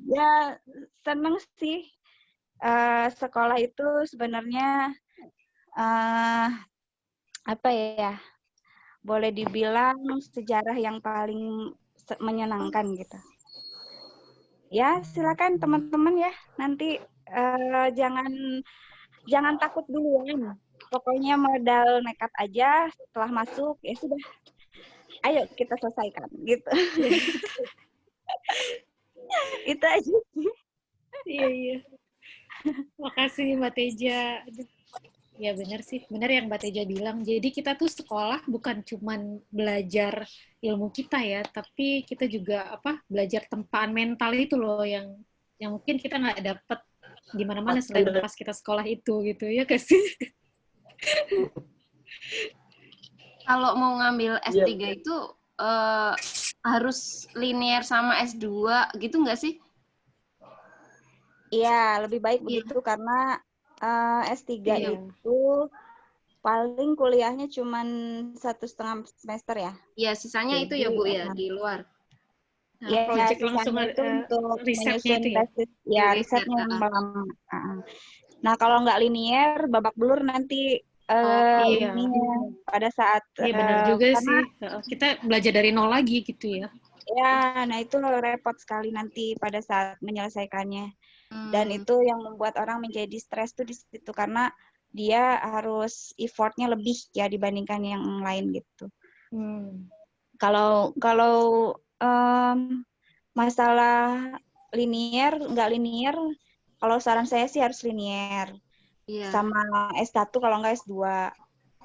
Ya seneng sih. Sekolah itu sebenarnya apa ya? Boleh dibilang sejarah yang paling menyenangkan gitu. Ya silakan teman-teman ya, nanti jangan takut duluan. Pokoknya modal nekat aja, setelah masuk ya sudah, ayo kita selesaikan gitu. Itu aja sih. Iya. Makasih Mbak Teja. Ya benar sih, benar yang Mbak Teja bilang. Jadi kita tuh sekolah bukan cuman belajar ilmu kita ya, tapi kita juga belajar tempaan mental itu loh yang mungkin kita nggak dapet di mana-mana selain pas kita sekolah itu gitu ya kasih. Kalau mau ngambil S3 itu harus linear sama S2 gitu nggak sih? Iya, lebih baik begitu karena S3 itu paling kuliahnya cuma 1,5 semester ya. Iya, sisanya itu ya Bu ya, di luar. Nah, ya, project langsung itu untuk risetnya itu ya? Tesis, ya risetnya lama. Nah, kalau nggak linear, babak belur nanti pada saat iya benar juga sih, kita belajar dari nol lagi gitu ya. Ya, nah itu repot sekali nanti pada saat menyelesaikannya. Dan itu yang membuat orang menjadi stres tuh di situ karena dia harus effortnya lebih ya dibandingkan yang lain gitu. Kalau masalah linear, nggak linear, kalau saran saya sih harus linear. Iya. Sama S1 kalau nggak S2.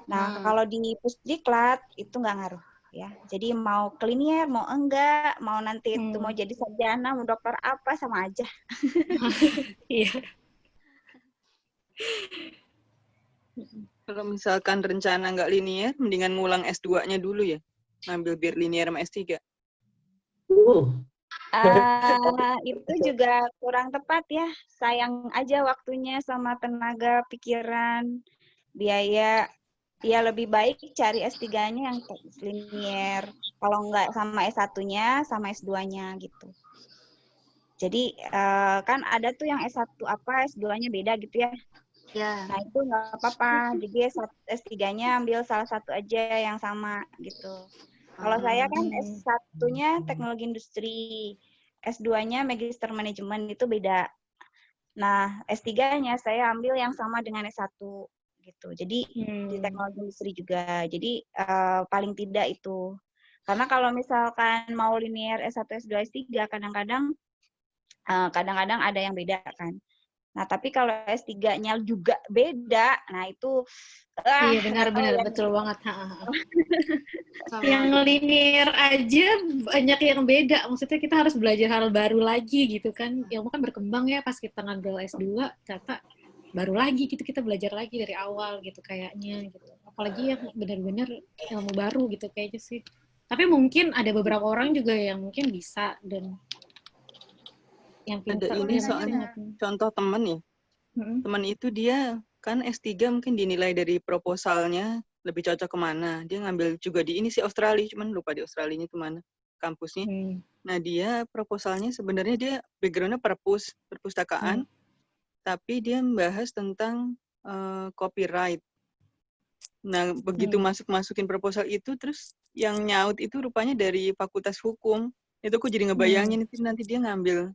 Nah, kalau di pusdiklat itu nggak ngaruh ya. Jadi mau linear, mau enggak, mau nanti itu mau jadi sarjana, mau dokter apa sama aja. Iya. Kalau misalkan rencana nggak linear, mendingan ngulang S2-nya dulu ya. Ngambil biar linear sama S3. Itu juga kurang tepat ya. Sayang aja waktunya sama tenaga, pikiran, biaya. Ya lebih baik cari S3-nya yang linear. Kalau nggak sama S1-nya, sama S2-nya gitu. Jadi kan ada tuh yang S1 apa, S2-nya beda gitu ya. Ya. Nah itu nggak apa-apa. Jadi S3-nya ambil salah satu aja yang sama gitu. Kalau saya kan S1-nya teknologi industri, S2-nya magister manajemen itu beda. Nah, S3-nya saya ambil yang sama dengan S1 gitu. Jadi di teknologi industri juga. Jadi paling tidak itu. Karena kalau misalkan mau linear S1, S2, S3 kadang-kadang ada yang beda kan. Nah, tapi kalau S3-nya juga beda, nah itu iya benar-benar betul banget. Yang linear aja banyak yang beda. Maksudnya kita harus belajar hal baru lagi gitu kan. Ilmu kan berkembang ya pas kita ngambil S2, ternyata baru lagi gitu kita belajar lagi dari awal gitu kayaknya gitu. Apalagi yang benar-benar ilmu baru gitu kayaknya sih. Tapi mungkin ada beberapa orang juga yang mungkin bisa dan yang pintar. Ada ini soalnya contoh teman ya. Teman itu dia kan S3 mungkin dinilai dari proposalnya lebih cocok kemana. Dia ngambil juga di ini sih Australia, cuman lupa di Australianya itu mana kampusnya. Nah dia proposalnya sebenarnya dia backgroundnya perpustakaan, tapi dia membahas tentang copyright. Nah begitu masukin proposal itu, terus yang nyaut itu rupanya dari Fakultas Hukum. Itu aku jadi ngebayangin itu nanti dia ngambil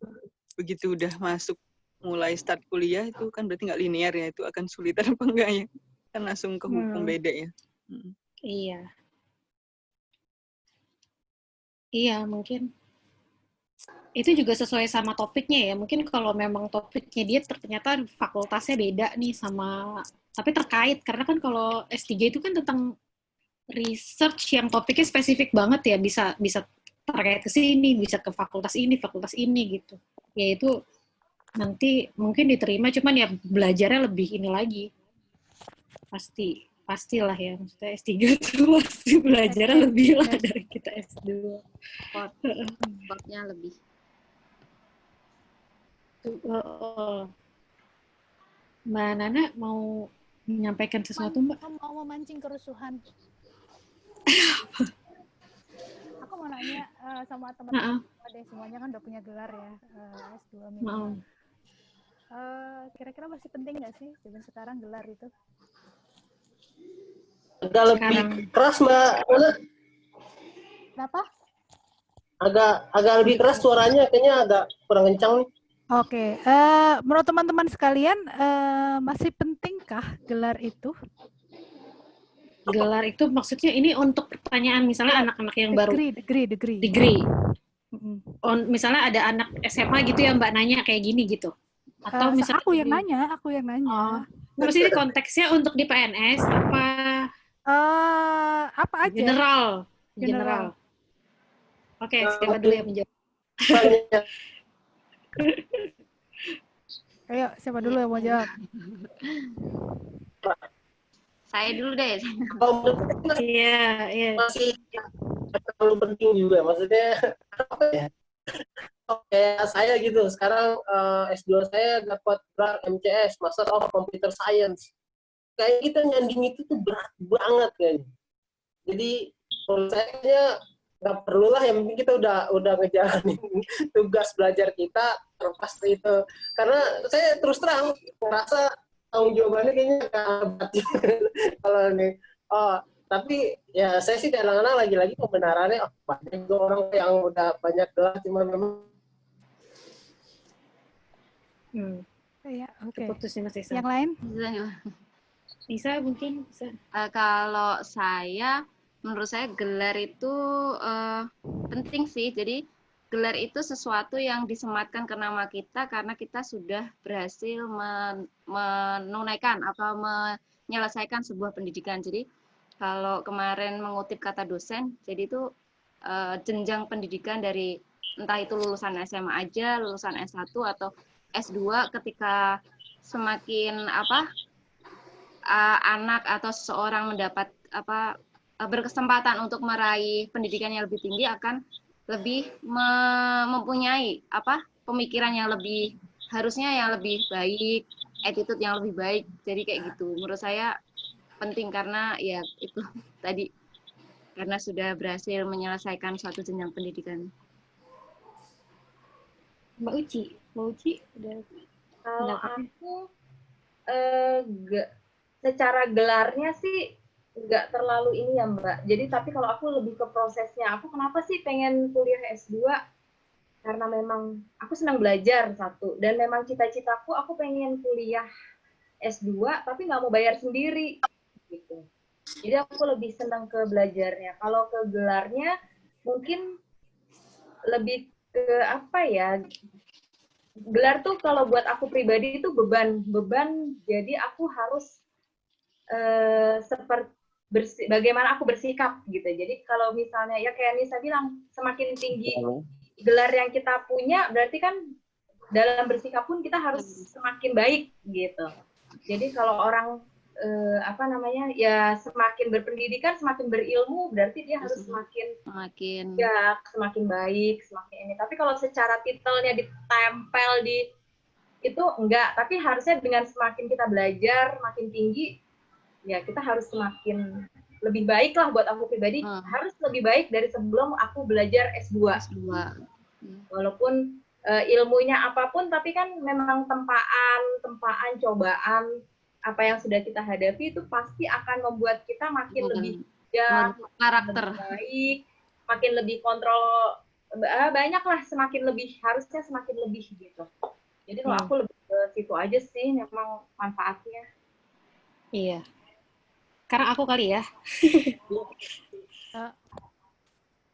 begitu udah masuk mulai start kuliah itu kan berarti nggak linear ya, itu akan sulitan apa enggak ya, kan langsung ke hukum beda ya. Iya mungkin itu juga sesuai sama topiknya ya. Mungkin kalau memang topiknya dia ternyata fakultasnya beda nih sama, tapi terkait karena kan kalau S3 itu kan tentang research yang topiknya spesifik banget ya, bisa terkait ke sini, bisa ke fakultas ini gitu. Ya itu nanti mungkin diterima, cuman ya belajarnya lebih ini lagi. Pastilah ya, maksudnya S3 itu pasti belajarnya lebih lah dari kita S2. Supportnya lebih. Mbak Nana mau menyampaikan sesuatu, Mbak? Mau memancing kerusuhan. Aku mau nanya sama teman-teman deh, semuanya kan udah punya gelar ya, S2 minimal. Kira-kira masih penting nggak sih zaman sekarang gelar itu? Agak lebih keras, Mbak. Kenapa? Agak lebih keras suaranya, kayaknya agak kurang kencang nih. Oke, menurut teman-teman sekalian masih pentingkah gelar itu? Gelar itu maksudnya ini untuk pertanyaan misalnya anak-anak yang baru degree. Misalnya ada anak SMA gitu ya Mbak nanya kayak gini gitu. Atau misalnya aku yang nanya. Terus ini konteksnya untuk di PNS apa? Apa aja? General. Oke, siapa dulu yang menjawab? Ayo, siapa dulu yang mau jawab? Saya dulu deh. Iya. Masih terlalu penting juga, maksudnya apa ya? Kayak saya gitu, sekarang S2 saya dapat gelar MCS, Master of Computer Science. Kayak kita nyanding itu tuh berat banget kayaknya. Jadi menurut saya nggak perlu lah, yang penting kita udah ngejalanin tugas belajar kita terlepas itu. Karena saya terus terang ngerasa tanggung jawabannya kayaknya agak berat. Kalau ini Tapi ya saya sih kadang-kadang lagi-lagi pembenarannya banyak juga orang yang udah banyak gelar cuma memang Ya, oke. Keputus nih Mas Isan. Yang lain? Bisa mungkin bisa. Kalau saya, menurut saya gelar itu penting sih. Jadi gelar itu sesuatu yang disematkan ke nama kita karena kita sudah berhasil menunaikan atau menyelesaikan sebuah pendidikan. Jadi kalau kemarin mengutip kata dosen, jadi itu jenjang pendidikan dari entah itu lulusan SMA aja, lulusan S1 atau S2, ketika semakin anak atau seseorang mendapat berkesempatan untuk meraih pendidikan yang lebih tinggi akan lebih mempunyai pemikiran yang lebih, harusnya yang lebih baik, attitude yang lebih baik. Jadi kayak gitu. Menurut saya penting karena ya itu tadi, karena sudah berhasil menyelesaikan suatu jenjang pendidikan. Mbak Uci udah. Kalau aku secara gelarnya sih nggak terlalu ini ya Mbak. Jadi tapi kalau aku lebih ke prosesnya. Aku kenapa sih pengen kuliah S2? Karena memang aku senang belajar satu. Dan memang cita-citaku aku pengen kuliah S2 tapi nggak mau bayar sendiri. Gitu. Jadi aku lebih senang ke belajarnya. Kalau ke gelarnya mungkin lebih ke apa ya? Gelar tuh kalau buat aku pribadi itu beban. Jadi aku harus bagaimana aku bersikap gitu. Jadi kalau misalnya ya kayak Nisa bilang, semakin tinggi gelar yang kita punya, berarti kan dalam bersikap pun kita harus semakin baik gitu. Jadi kalau orang ya semakin berpendidikan, semakin berilmu, berarti dia harus semakin baik, semakin ini. Tapi kalau secara titelnya ditempel di itu enggak, tapi harusnya dengan semakin kita belajar, makin tinggi, ya kita harus semakin lebih baik lah. Buat aku pribadi harus lebih baik dari sebelum aku belajar S2. Walaupun ilmunya apapun, tapi kan memang tempaan, cobaan apa yang sudah kita hadapi itu pasti akan membuat kita makin lebih karakter baik, makin lebih kontrol, banyak lah, harusnya semakin lebih gitu. Jadi kalau aku lebih ke situ aja sih, memang manfaatnya. Iya. Karena aku kali ya.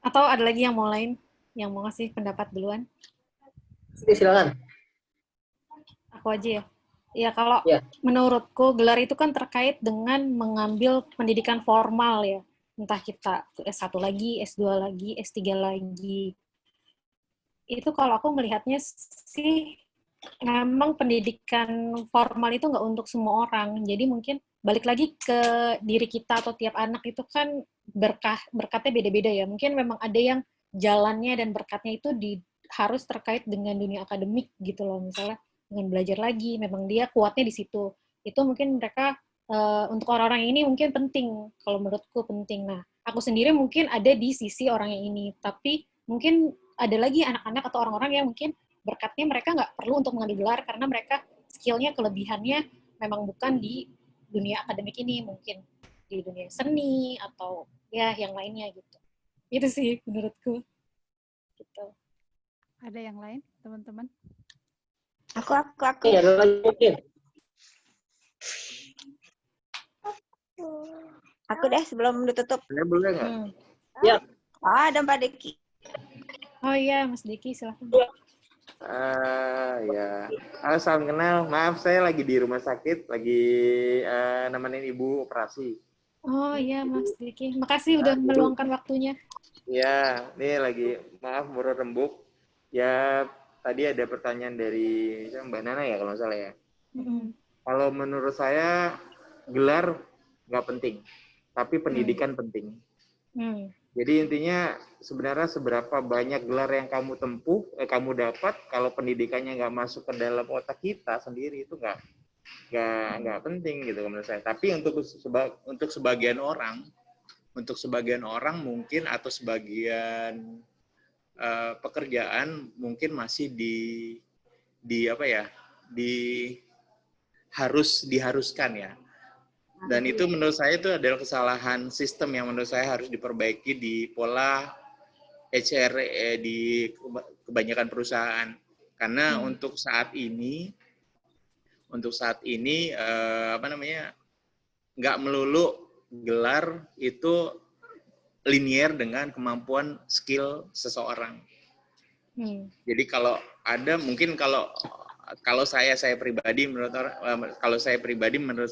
Atau ada lagi yang mau ngasih pendapat duluan? Silakan. Aku aja ya. Ya kalau menurutku gelar itu kan terkait dengan mengambil pendidikan formal ya. Entah kita S1 lagi, S2 lagi, S3 lagi. Itu kalau aku melihatnya sih memang pendidikan formal itu nggak untuk semua orang. Jadi mungkin balik lagi ke diri kita atau tiap anak itu kan berkatnya beda-beda ya. Mungkin memang ada yang jalannya dan berkatnya itu harus terkait dengan dunia akademik gitu loh. Misalnya dengan belajar lagi, memang dia kuatnya di situ. Itu mungkin mereka untuk orang-orang ini mungkin penting. Kalau menurutku penting. Nah, aku sendiri mungkin ada di sisi orang yang ini. Tapi mungkin ada lagi anak-anak atau orang-orang yang mungkin berkatnya mereka nggak perlu untuk mengambil gelar karena mereka skillnya, kelebihannya memang bukan di dunia akademik ini, mungkin di dunia seni atau ya yang lainnya gitu. Itu sih menurutku. Gitu. Ada yang lain, teman-teman? Aku. Iya, ada lagi mungkin. Aku deh sebelum ditutup. Boleh nggak? Ya. Ada Mbak Deki. Oh iya, Mas Deki, silahkan. Ya. Halo, salam kenal. Maaf, saya lagi di rumah sakit, lagi nemenin ibu operasi. Oh iya, Mas Deki. Makasih udah meluangkan waktunya. Ya, ini lagi, maaf, baru rembuk. Ya, tadi ada pertanyaan dari Mbak Nana ya, kalau nggak salah ya. Kalau menurut saya, gelar nggak penting, tapi pendidikan penting. Jadi intinya sebenarnya seberapa banyak gelar yang kamu kamu dapat, kalau pendidikannya nggak masuk ke dalam otak kita sendiri, itu nggak penting gitu menurut saya. Tapi untuk sebagian orang mungkin, atau sebagian pekerjaan mungkin masih diharuskan ya. Dan itu menurut saya itu adalah kesalahan sistem yang menurut saya harus diperbaiki di pola HR di kebanyakan perusahaan. Karena untuk saat ini nggak melulu gelar itu linier dengan kemampuan skill seseorang. Jadi kalau ada mungkin kalau saya pribadi menurut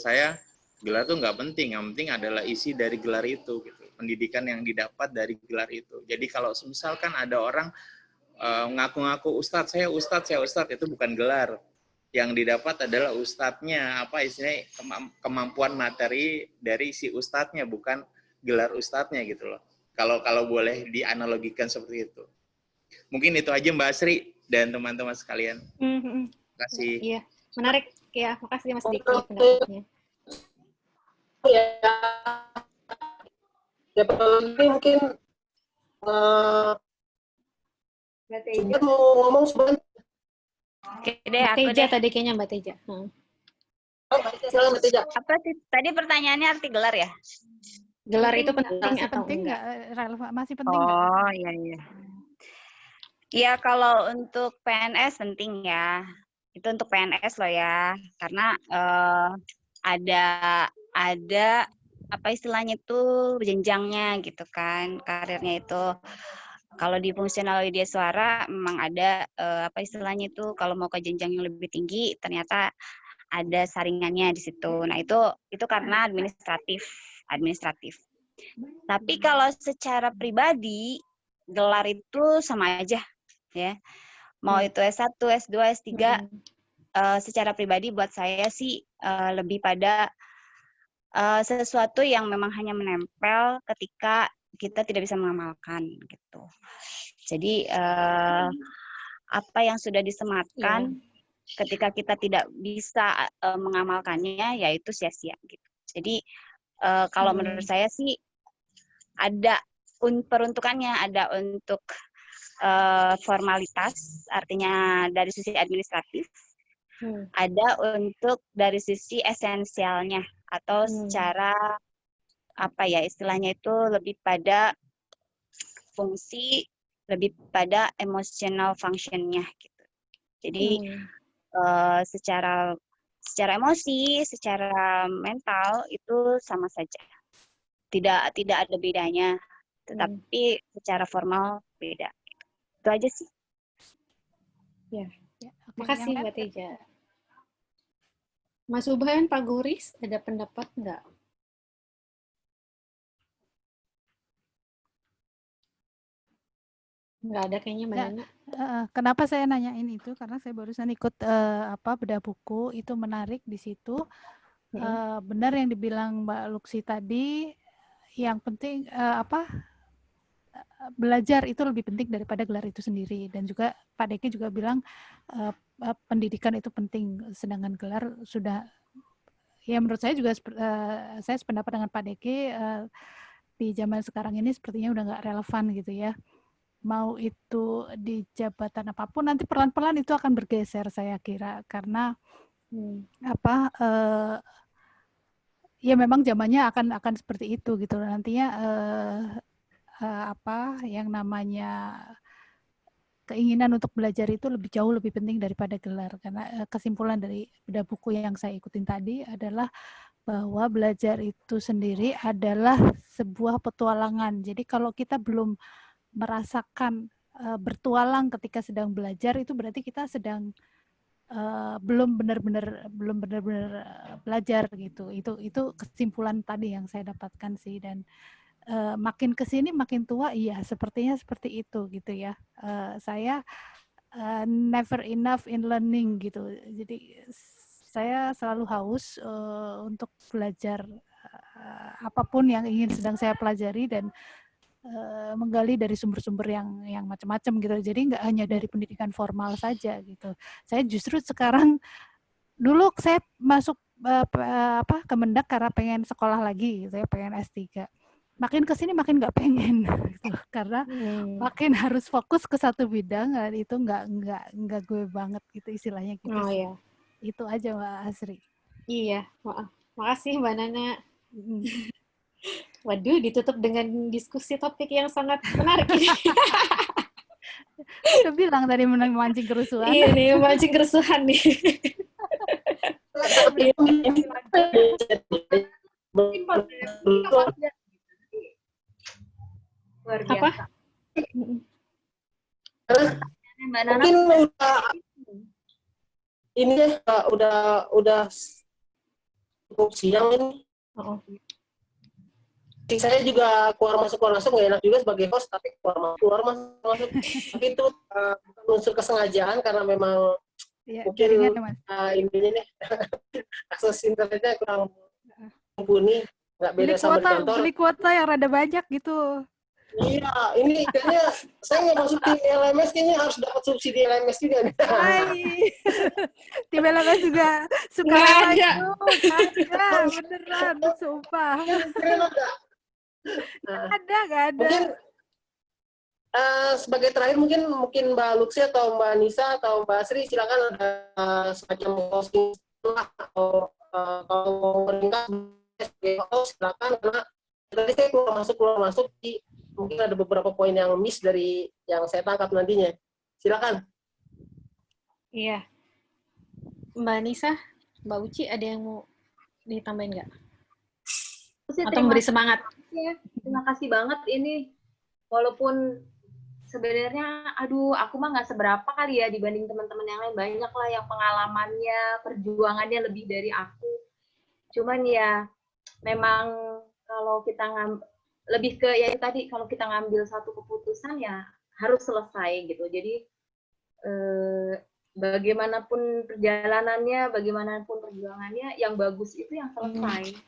saya gelar itu nggak penting, yang penting adalah isi dari gelar itu, gitu. Pendidikan yang didapat dari gelar itu. Jadi kalau misalkan ada orang ngaku-ngaku ustadz, saya ustadz, itu bukan gelar. Yang didapat adalah ustadznya, apa istilahnya, kemampuan materi dari si ustadznya, bukan gelar ustadznya gitu loh. Kalau boleh dianalogikan seperti itu. Mungkin itu aja Mbak Asri dan teman-teman sekalian. Terima kasih. Iya, menarik. Ya, makasih Mas Diki pendapatnya. Ya, mungkin Mbak mau ngomong sebentar. Oke deh, aku Teja deh. tadi kayaknya Mbak Teja. Silakan Mbak Teja. Apa tadi pertanyaannya arti gelar ya? Gelar itu penting Masih atau penting enggak? nggak relevan? Masih penting nggak? Oh, iya iya. Ya, kalau untuk PNS penting ya. Itu untuk PNS loh ya. Karena ada apa istilahnya itu jenjangnya gitu kan, karirnya itu. Kalau di fungsional media suara memang ada apa istilahnya itu, kalau mau ke jenjang yang lebih tinggi ternyata ada saringannya di situ. Nah, itu karena administratif. Tapi kalau secara pribadi gelar itu sama aja ya. Mau itu S1, S2, S3 secara pribadi buat saya sih lebih pada sesuatu yang memang hanya menempel ketika kita tidak bisa mengamalkan gitu. Jadi apa yang sudah disematkan ketika kita tidak bisa mengamalkannya, yaitu sia-sia gitu. Jadi kalau menurut saya sih ada peruntukannya, ada untuk formalitas, artinya dari sisi administratif, ada untuk dari sisi esensialnya atau secara apa ya istilahnya itu lebih pada fungsi, lebih pada emotional function-nya gitu. Jadi secara emosi, secara mental itu sama saja. Tidak ada bedanya, tetapi secara formal beda. Itu aja sih. Ya. Oke, Makasih yang Mbak Teja. Mas Ubhan, Pak Guris, ada pendapat nggak? Nggak ada kayaknya Mbak Nana. Kenapa saya nanyain itu? Karena saya barusan ikut bedah buku, itu menarik di situ. Benar yang dibilang Mbak Luksi tadi, yang penting belajar itu lebih penting daripada gelar itu sendiri. Dan juga Pak Deki juga bilang pendidikan itu penting, sedangkan gelar sudah, ya menurut saya juga saya sependapat dengan Pak Deki, di zaman sekarang ini sepertinya udah nggak relevan gitu ya. Mau itu di jabatan apapun, nanti pelan-pelan itu akan bergeser saya kira, karena ya memang zamannya akan seperti itu gitu. Nantinya yang namanya keinginan untuk belajar itu jauh lebih penting daripada gelar, karena kesimpulan dari bedah buku yang saya ikutin tadi adalah bahwa belajar itu sendiri adalah sebuah petualangan. Jadi kalau kita belum merasakan bertualang ketika sedang belajar, itu berarti kita sedang belum benar-benar belajar gitu. Itu kesimpulan tadi yang saya dapatkan sih. Dan makin kesini makin tua, iya sepertinya seperti itu gitu ya. Saya never enough in learning gitu. Jadi saya selalu haus untuk belajar apapun yang sedang saya pelajari, dan menggali dari sumber-sumber yang macam-macam gitu. Jadi nggak hanya dari pendidikan formal saja gitu. Saya justru sekarang, dulu saya masuk Kemendak karena pengen sekolah lagi, saya pengen S3. Makin kesini makin nggak pengen gitu, karena makin harus fokus ke satu bidang, dan itu nggak gue banget gitu istilahnya gitu. Oh iya. Itu aja Mbak Asri. Iya, maaf. Makasih Mbak Nana. Waduh, ditutup dengan diskusi topik yang sangat menarik ini. Udah bilang tadi memancing kerusuhan. Iya nih, memancing kerusuhan nih. Luar Apa? biasa. Mbak Nana, Mungkin ini ya udah cukup siang ini. Oh. Saya juga keluar masuk nggak enak juga sebagai host, tapi keluar masuk. Tapi itu bukan unsur kesengajaan karena memang Ya, mungkin jaringan ya, Mas. ini nih akses internetnya kurang mumpuni, nggak beda sama di kantor. Beli kuota yang rada banyak gitu. Iya, ini kayaknya saya nggak masuk tim LMS, kayaknya harus dapat subsidi LMS juga. Hai. Tim LMS juga suka Nggak rela ada. itu. Kagak, beneran, sumpah. Keren ada. Nah, Nggak ada. mungkin sebagai terakhir mungkin Mbak Luxi atau Mbak Nisa atau Mbak Sri silakan ada semacam closing atau kalau mau meringkas sebagai host silakan, karena tadi saya keluar masuk di mungkin ada beberapa poin yang miss dari yang saya tangkap nantinya. Silakan. Iya. Mbak Nisa, Mbak Uci, ada yang mau ditambahin nggak? Atau memberi semangat? Ya, terima kasih banget ini. Walaupun sebenarnya, aku mah nggak seberapa kali ya dibanding teman-teman yang lain. Banyak lah yang pengalamannya, perjuangannya lebih dari aku. Cuman ya, memang kalau kita lebih ke ya tadi, kalau kita ngambil satu keputusan ya harus selesai gitu. Jadi bagaimanapun perjalanannya, bagaimanapun perjuangannya, yang bagus itu yang selesai.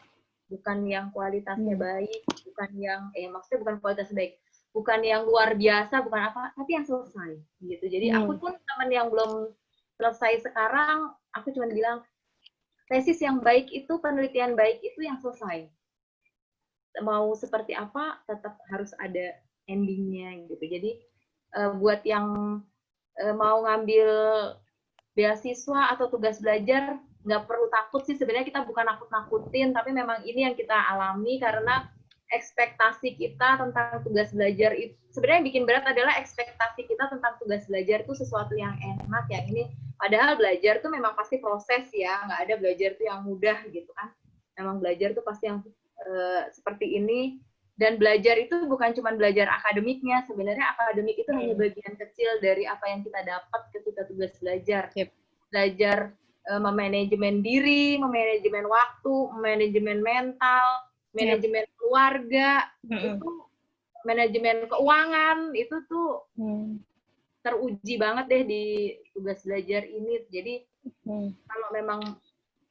Bukan yang kualitasnya baik, bukan yang maksudnya bukan kualitas baik, bukan yang luar biasa, bukan apa, tapi yang selesai gitu. Jadi aku pun teman yang belum selesai sekarang, aku cuma bilang tesis yang baik itu, penelitian baik itu yang selesai. Mau seperti apa tetap harus ada endingnya gitu. Jadi buat yang mau ngambil beasiswa atau tugas belajar, nggak perlu takut sih. Sebenarnya kita bukan nakut-nakutin, tapi memang ini yang kita alami karena ekspektasi kita tentang tugas belajar itu sebenarnya yang bikin berat adalah ekspektasi kita tentang tugas belajar itu sesuatu yang enak ya ini, padahal belajar tuh memang pasti proses ya, nggak ada belajar tuh yang mudah gitu kan. Memang belajar tuh pasti yang seperti ini, dan belajar itu bukan cuma belajar akademiknya, sebenarnya akademik itu hanya bagian kecil dari apa yang kita dapat ketika tugas belajar. Belajar memanajemen diri, memanajemen waktu, memanajemen mental, manajemen keluarga, itu manajemen keuangan, itu tuh teruji banget deh di tugas belajar ini. Jadi kalau memang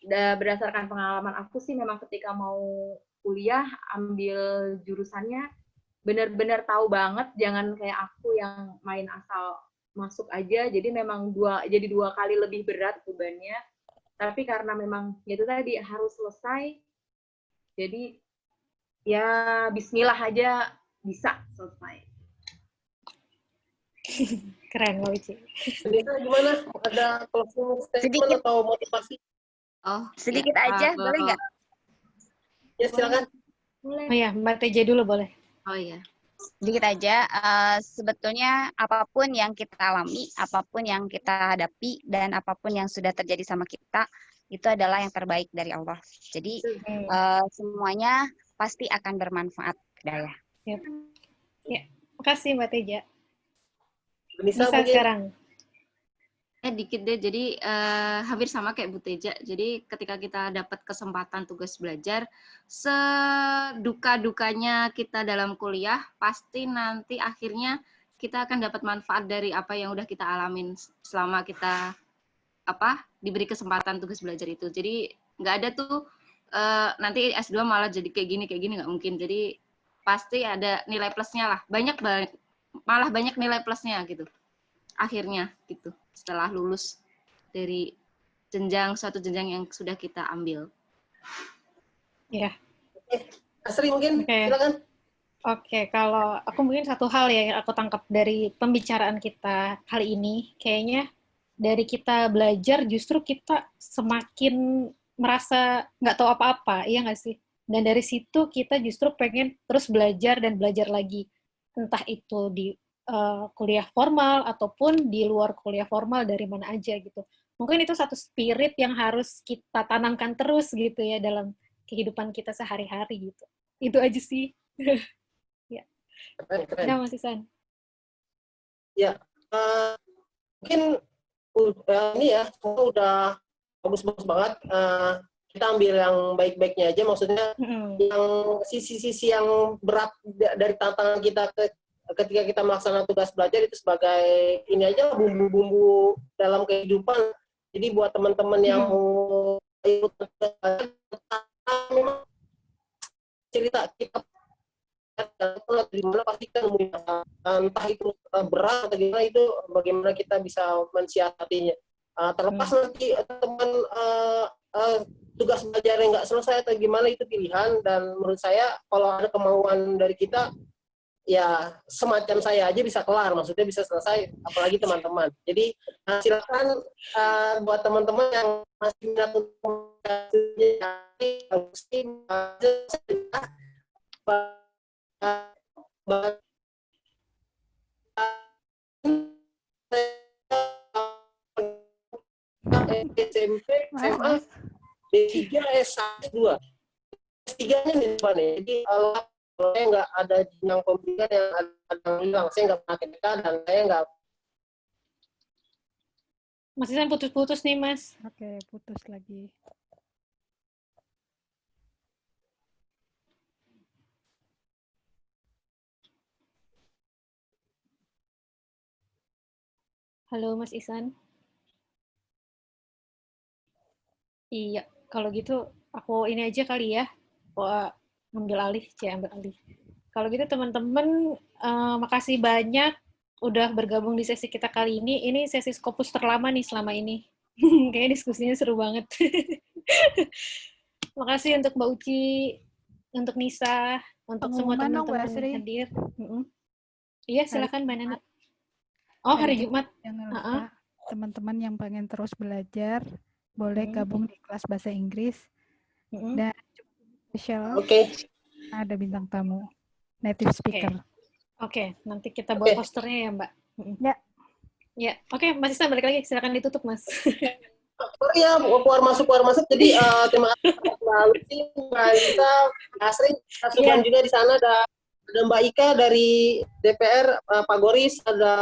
berdasarkan pengalaman aku sih, memang ketika mau kuliah, ambil jurusannya, benar-benar tahu banget, jangan kayak aku yang main asal masuk aja, jadi memang dua kali lebih berat bebannya. Tapi karena memang itu tadi harus selesai, jadi ya bismillah aja bisa selesai. Keren, Mbak Uci. Nisa gimana? Ada closing statement atau motivasi? Sedikit aja, boleh nggak? Ya, silakan. Boleh. Oh ya, Mbak Teja dulu boleh. Oh iya. Sedikit aja, sebetulnya apapun yang kita alami, apapun yang kita hadapi, dan apapun yang sudah terjadi sama kita, itu adalah yang terbaik dari Allah. Jadi semuanya pasti akan bermanfaat. Daya. Ya, makasih Mbak Teja. Nisa sekarang. Dikit deh, jadi hampir sama kayak Bu Teja. Jadi ketika kita dapat kesempatan tugas belajar, seduka-dukanya kita dalam kuliah, pasti nanti akhirnya kita akan dapat manfaat dari apa yang udah kita alamin selama kita diberi kesempatan tugas belajar itu. Jadi nggak ada tuh nanti S2 malah jadi kayak gini nggak mungkin. Jadi pasti ada nilai plusnya lah. Malah banyak nilai plusnya gitu. Akhirnya gitu. Setelah lulus dari suatu jenjang yang sudah kita ambil. Ya. Asri mungkin, silakan. Oke, kalau aku mungkin satu hal yang aku tangkap dari pembicaraan kita kali ini, kayaknya dari kita belajar justru kita semakin merasa nggak tahu apa-apa, iya nggak sih? Dan dari situ kita justru pengen terus belajar dan belajar lagi. Entah itu di kuliah formal ataupun di luar kuliah formal dari mana aja gitu. Mungkin itu satu spirit yang harus kita tanamkan terus gitu ya dalam kehidupan kita sehari-hari gitu. Itu aja sih. Ya. Keren, keren. Nah, Mas Isan. Ya, mungkin ini ya, semua udah bagus-bagus banget. Kita ambil yang baik-baiknya aja, maksudnya yang sisi-sisi yang berat dari tantangan kita ketika kita melaksanakan tugas belajar itu sebagai ini aja bumbu-bumbu dalam kehidupan. Jadi buat teman-teman yang mau ikut memang cerita kita di mana pasti kita nemuin entah itu berat atau gimana, itu bagaimana kita bisa mensiasatinya. Terlepas nanti teman tugas belajar yang nggak selesai atau gimana, itu pilihan, dan menurut saya kalau ada kemauan dari kita ya semacam saya aja bisa kelar, maksudnya bisa selesai, apalagi teman-teman. Jadi silakan buat teman-teman yang masih minat untuk SMP, SMA, D3, S1, S2. S3-nya di depan ya. Jadi kalau saya nggak ada jenjang pendidikan yang ada hilang, saya nggak pernah TK dan saya nggak. Mas Isan putus-putus nih, Mas. Oke, putus lagi. Halo, Mas Isan. Iya, kalau gitu aku ini aja kali ya. Ambil alih. Kalau gitu teman-teman, makasih banyak udah bergabung di sesi kita kali ini. Ini sesi Scopus terlama nih selama ini. Kayaknya diskusinya seru banget. Makasih untuk Mbak Uci, untuk Nisa, untuk semua teman-teman yang hadir. Iya, silakan Mbak Nana. Oh, hari Jumat. Jangan lupa teman-teman yang pengen terus belajar boleh gabung di kelas bahasa Inggris. Dan spesial ada bintang tamu, native speaker. Oke, nanti kita buat posternya ya, Mbak. Ya, oke, Mas Isan balik lagi, silakan ditutup, Mas. Sorry ya, keluar masuk. Jadi terima kasih Mbak Lucy, Mbak Lisa, Asri, Asuhan juga di sana, ada Mbak Ika dari DPR, Pak Goris, ada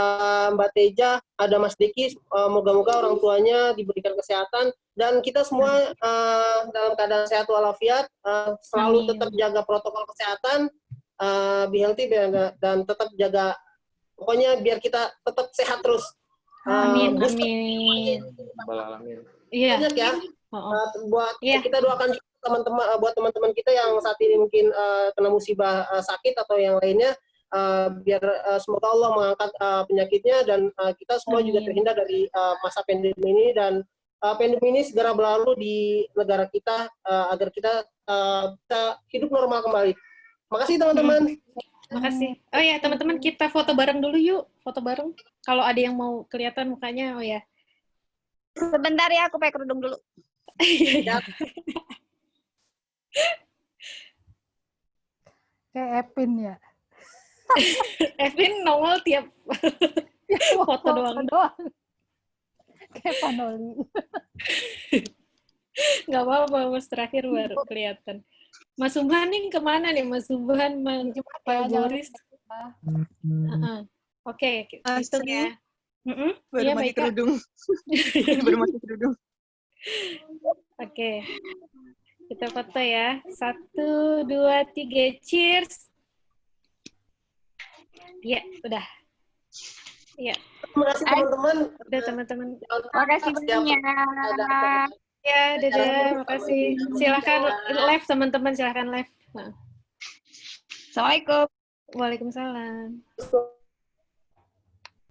Mbak Teja, ada Mas Diki. Moga-moga orang tuanya diberikan kesehatan dan kita semua dalam keadaan sehat walafiat, selalu tetap jaga protokol kesehatan, be healthy dan tetap jaga, pokoknya biar kita tetap sehat terus. Amin. Iya. Banyak ya. Buat kita doakan teman-teman, buat teman-teman kita yang saat ini mungkin kena musibah sakit atau yang lainnya, biar semoga Allah mengangkat penyakitnya dan kita semua juga terhindar dari masa pandemi ini, dan pandemi ini segera berlalu di negara kita agar kita bisa hidup normal kembali. Makasih teman-teman. Makasih. Oh ya, teman-teman, kita foto bareng dulu yuk. Foto bareng. Kalau ada yang mau kelihatan mukanya, oh ya. Sebentar ya, aku pakai kerudung dulu. Kayak Epin ya. Epin nongol tiap foto doang. Kayak Panoli. Nggak apa-apa, Mas, terakhir baru kelihatan. Mas Subhan nih kemana nih, Mas Subhan? Pak Boris. Oke, itu ya. Baru ya, mati kerudung. Baru mati kerudung. Oke. Kita foto ya. 1, 2, 3, cheers. Iya, udah. Iya. Terima kasih teman-teman. Udah teman-teman. Terima kasih banyak. Ya, dadah. Makasih. Silakan live teman-teman, silakan live. Assalamualaikum. Waalaikumsalam.